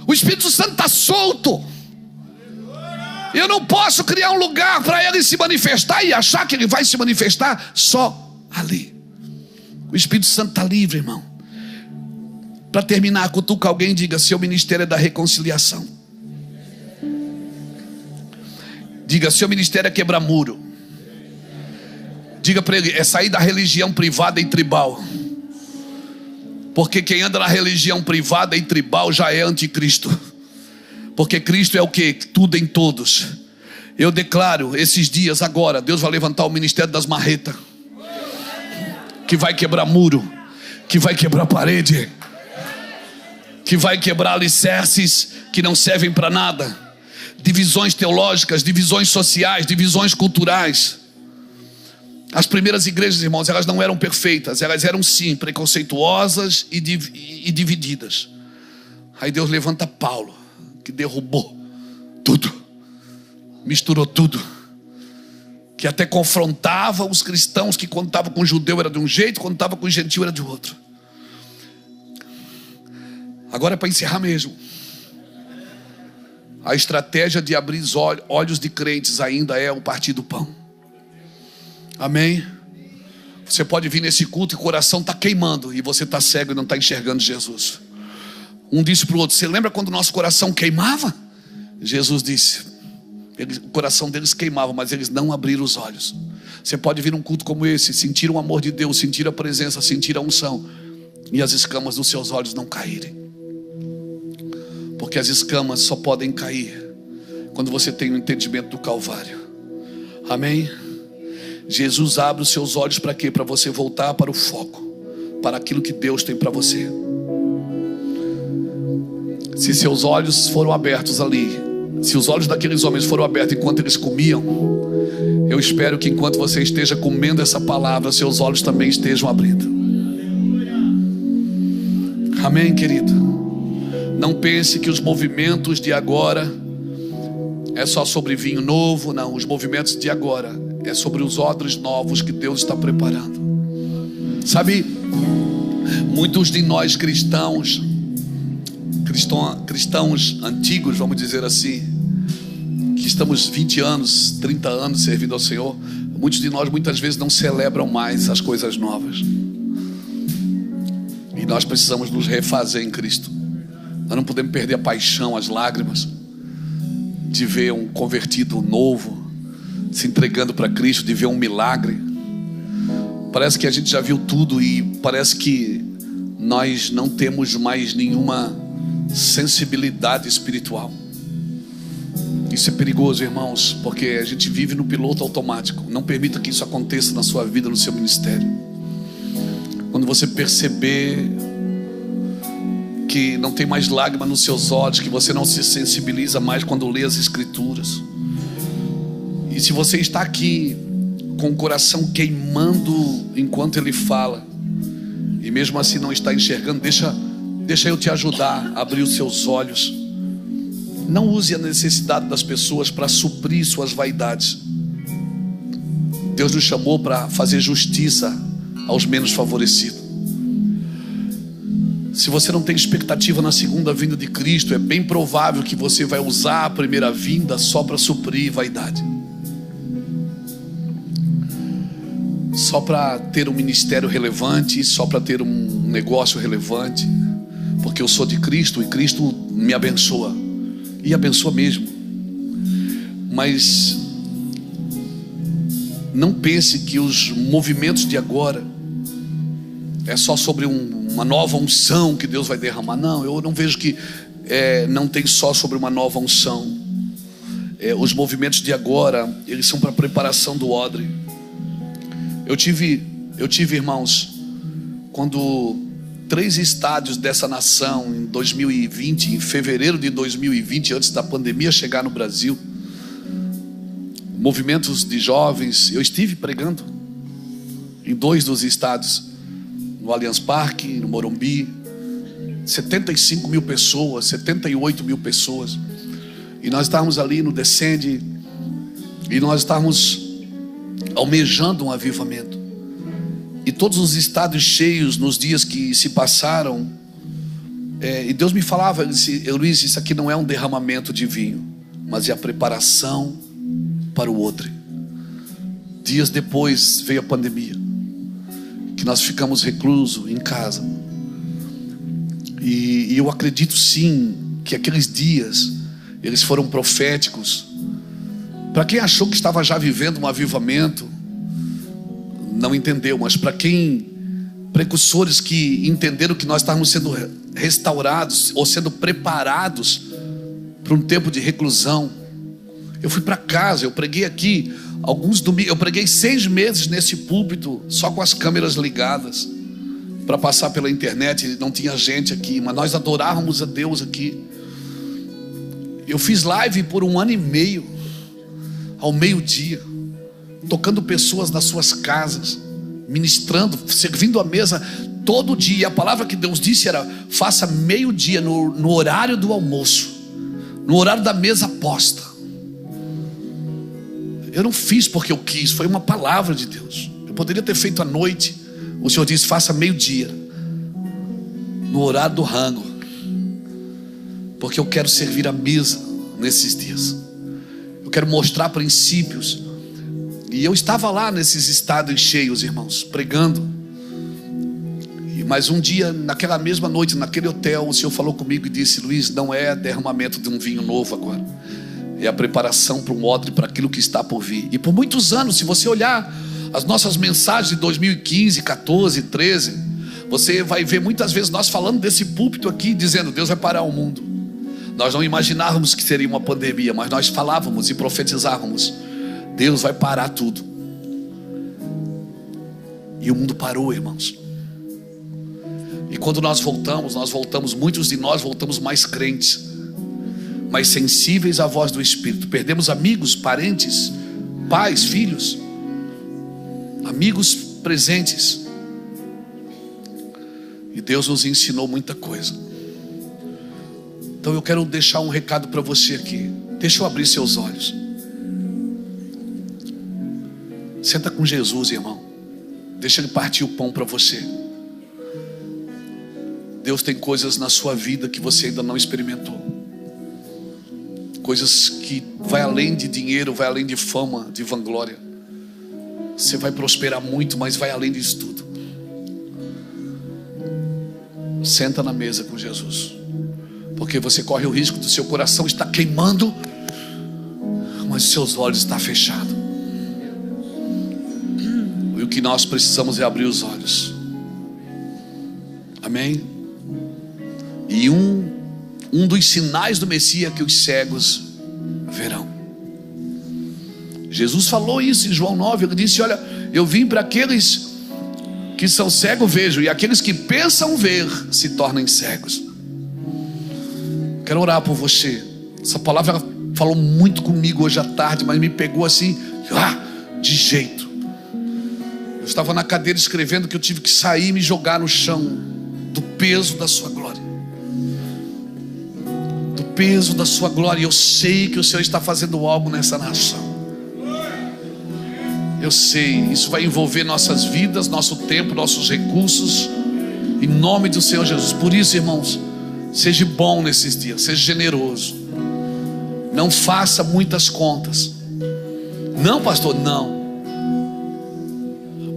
O Espírito Santo está solto. Eu não posso criar um lugar para ele se manifestar e achar que ele vai se manifestar só ali. O Espírito Santo está livre, irmão. Para terminar, cutuca alguém e diga: seu ministério é da reconciliação. Diga: seu ministério é quebrar muro. Diga para ele: é sair da religião privada e tribal. Porque quem anda na religião privada e tribal já é anticristo. Porque Cristo é o que? Tudo em todos. Eu declaro esses dias agora, Deus vai levantar o ministério das marretas, que vai quebrar muro, que vai quebrar parede, que vai quebrar alicerces que não servem para nada. Divisões teológicas, divisões sociais, divisões culturais. As primeiras igrejas, irmãos, elas não eram perfeitas. Elas eram sim preconceituosas e divididas. Aí Deus levanta Paulo, que derrubou tudo, misturou tudo, que até confrontava os cristãos, que quando estava com o judeu era de um jeito, quando estava com o gentil era de outro. Agora é para encerrar mesmo. A estratégia de abrir os olhos de crentes ainda é o partir do pão. Amém? Você pode vir nesse culto e o coração está queimando, e você está cego e não está enxergando Jesus. Um disse para o outro: você lembra quando o nosso coração queimava? Jesus disse: o coração deles queimava, mas eles não abriram os olhos. Você pode vir num culto como esse, sentir o amor de Deus, sentir a presença, sentir a unção, e as escamas dos seus olhos não caírem. Porque as escamas só podem cair quando você tem o entendimento do Calvário. Amém? Jesus abre os seus olhos para quê? Para você voltar para o foco, para aquilo que Deus tem para você. Se seus olhos foram abertos ali, se os olhos daqueles homens foram abertos enquanto eles comiam, eu espero que enquanto você esteja comendo essa palavra, seus olhos também estejam abrindo. Amém, querido? Não pense que os movimentos de agora é só sobre vinho novo. Não, os movimentos de agora é sobre os odres novos que Deus está preparando. Sabe, muitos de nós cristãos antigos, vamos dizer assim, que estamos 20 anos, 30 anos servindo ao Senhor, muitos de nós muitas vezes não celebram mais as coisas novas. E nós precisamos nos refazer em Cristo. Nós não podemos perder a paixão, as lágrimas de ver um convertido novo se entregando para Cristo, de ver um milagre. Parece que a gente já viu tudo e parece que nós não temos mais nenhuma sensibilidade espiritual. Isso é perigoso, irmãos, porque a gente vive no piloto automático. Não permita que isso aconteça na sua vida, no seu ministério. Quando você perceber que não tem mais lágrima nos seus olhos, que você não se sensibiliza mais quando lê as Escrituras, e se você está aqui com o coração queimando enquanto ele fala, e mesmo assim não está enxergando, deixa eu te ajudar a abrir os seus olhos. Não use a necessidade das pessoas para suprir suas vaidades. Deus nos chamou para fazer justiça aos menos favorecidos. Se você não tem expectativa na segunda vinda de Cristo, é bem provável que você vai usar a primeira vinda só para suprir vaidade, só para ter um ministério relevante, só para ter um negócio relevante, porque eu sou de Cristo e Cristo me abençoa, e abençoa mesmo. Mas não pense que os movimentos de agora é só sobre uma nova unção que Deus vai derramar. Não, eu não vejo que não tem só sobre uma nova unção. Os movimentos de agora, eles são para a preparação do odre. Eu tive, irmãos, quando 3 estádios dessa nação em 2020, em fevereiro de 2020, antes da pandemia chegar no Brasil, movimentos de jovens, eu estive pregando em 2 dos estádios, no Allianz Parque, no Morumbi, 75 mil pessoas, 78 mil pessoas, e nós estávamos ali no Descende, e nós estávamos almejando um avivamento. E todos os estádios cheios nos dias que se passaram, e Deus me falava, ele disse: Luiz, isso aqui não é um derramamento de vinho, mas é a preparação para o odre. Dias depois veio a pandemia, que nós ficamos reclusos em casa, e eu acredito sim que aqueles dias eles foram proféticos. Para quem achou que estava já vivendo um avivamento, não entendeu, mas para quem, precursores que entenderam que nós estávamos sendo restaurados ou sendo preparados para um tempo de reclusão, eu fui para casa, eu preguei aqui alguns domingos, eu preguei 6 meses nesse púlpito, só com as câmeras ligadas, para passar pela internet, não tinha gente aqui, mas nós adorávamos a Deus aqui. Eu fiz live por 1 ano e meio, ao meio-dia, tocando pessoas nas suas casas, ministrando, servindo a mesa todo dia. E a palavra que Deus disse era: faça meio-dia no horário do almoço, no horário da mesa posta. Eu não fiz porque eu quis, foi uma palavra de Deus. Eu poderia ter feito à noite. O Senhor disse: faça meio-dia, no horário do rango, porque eu quero servir a mesa nesses dias. Eu quero mostrar princípios. E eu estava lá nesses estádios cheios, irmãos, pregando. Mas um dia, naquela mesma noite, naquele hotel, o Senhor falou comigo e disse: Luiz, não é derramamento de um vinho novo agora, é a preparação para um odre, para aquilo que está por vir. E por muitos anos, se você olhar as nossas mensagens de 2015, 14, 13, Você vai ver muitas vezes nós falando desse púlpito aqui, dizendo: Deus vai parar o mundo. Nós não imaginávamos que seria uma pandemia, mas nós falávamos e profetizávamos: Deus vai parar tudo. E o mundo parou, irmãos. E quando nós voltamos, muitos de nós voltamos mais crentes, mais sensíveis à voz do Espírito. Perdemos amigos, parentes, pais, filhos, amigos presentes. E Deus nos ensinou muita coisa. Então eu quero deixar um recado para você aqui. Deixa eu abrir seus olhos. Senta com Jesus, irmão. Deixa Ele partir o pão para você. Deus tem coisas na sua vida que você ainda não experimentou. Coisas que vai além de dinheiro, vai além de fama, de vanglória. Você vai prosperar muito, mas vai além disso tudo. Senta na mesa com Jesus, porque você corre o risco do seu coração estar queimando, mas os seus olhos estão fechados. E o que nós precisamos é abrir os olhos. Amém? E um dos sinais do Messias é que os cegos verão. Jesus falou isso em João 9. Ele disse: olha, eu vim para aqueles que são cegos vejam, e aqueles que pensam ver se tornem cegos. Quero orar por você. Essa palavra falou muito comigo hoje à tarde, mas me pegou assim, de jeito. Eu estava na cadeira escrevendo que eu tive que sair e me jogar no chão, do peso da sua glória. Do peso da sua glória. Eu sei que o Senhor está fazendo algo nessa nação. Eu sei, isso vai envolver nossas vidas, nosso tempo, nossos recursos, em nome do Senhor Jesus. Por isso, irmãos, seja bom nesses dias, seja generoso. Não faça muitas contas. Não, pastor, não.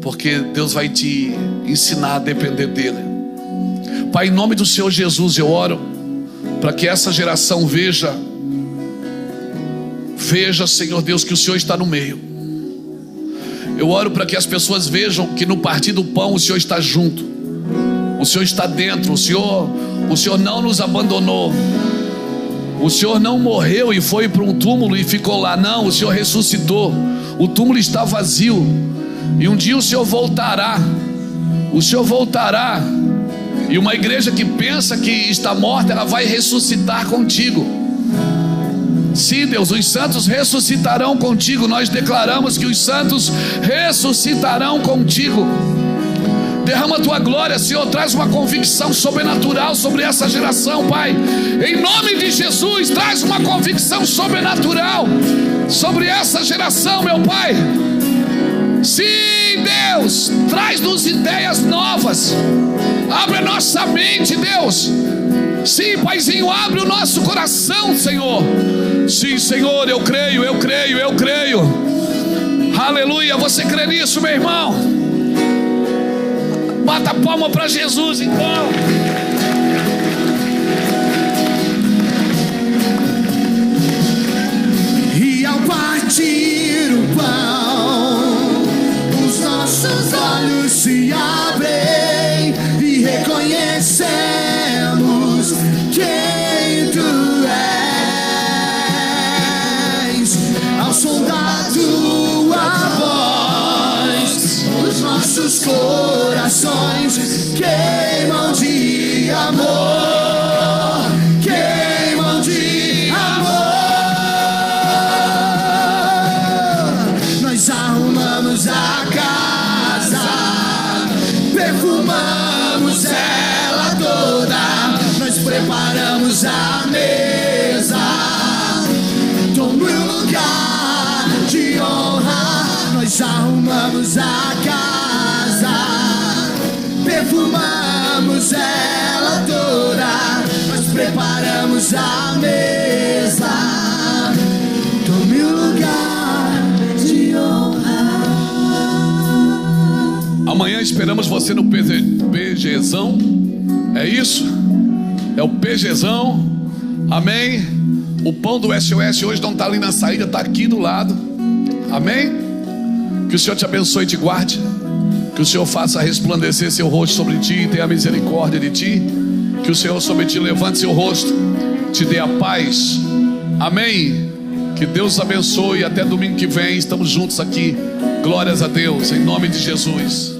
Porque Deus vai te ensinar a depender dEle. Pai, em nome do Senhor Jesus, eu oro para que essa geração veja, Senhor Deus, que o Senhor está no meio. Eu oro para que as pessoas vejam que no partir do pão o Senhor está junto, o Senhor está dentro, o Senhor não nos abandonou, o Senhor não morreu e foi para um túmulo e ficou lá. Não, o Senhor ressuscitou, o túmulo está vazio, e um dia o Senhor voltará. E uma igreja que pensa que está morta, ela vai ressuscitar contigo. Sim, Deus, os santos ressuscitarão contigo. Nós declaramos que os santos ressuscitarão contigo. Derrama a tua glória, Senhor. Traz uma convicção sobrenatural sobre essa geração, Pai. Em nome de Jesus, traz uma convicção sobrenatural sobre essa geração, meu Pai. Sim, Deus, traz-nos ideias novas. Abre a nossa mente, Deus. Sim, Paizinho, abre o nosso coração, Senhor. Sim, Senhor, eu creio. Aleluia, você crê nisso, meu irmão? Bata a palma para Jesus, então. E ao partir o pão, os nossos olhos se abrem e reconhecemos quem tu és. Ao som da tua voz, os nossos corações queimam de amor, queimam de amor. Nós arrumamos a casa, perfumamos ela toda, nós preparamos a mesa, tome um lugar de honra. Nós arrumamos a casa, perfumamos ela toda, nós preparamos a mesa, tome um lugar de honra. Amanhã esperamos você no PGzão. É isso? É o PGzão. Amém? O pão do SOS hoje não está ali na saída, está aqui do lado. Amém? Que o Senhor te abençoe e te guarde. Que o Senhor faça resplandecer seu rosto sobre ti e tenha misericórdia de ti. Que o Senhor sobre ti levante seu rosto, te dê a paz. Amém. Que Deus abençoe. Até domingo que vem. Estamos juntos aqui. Glórias a Deus, em nome de Jesus.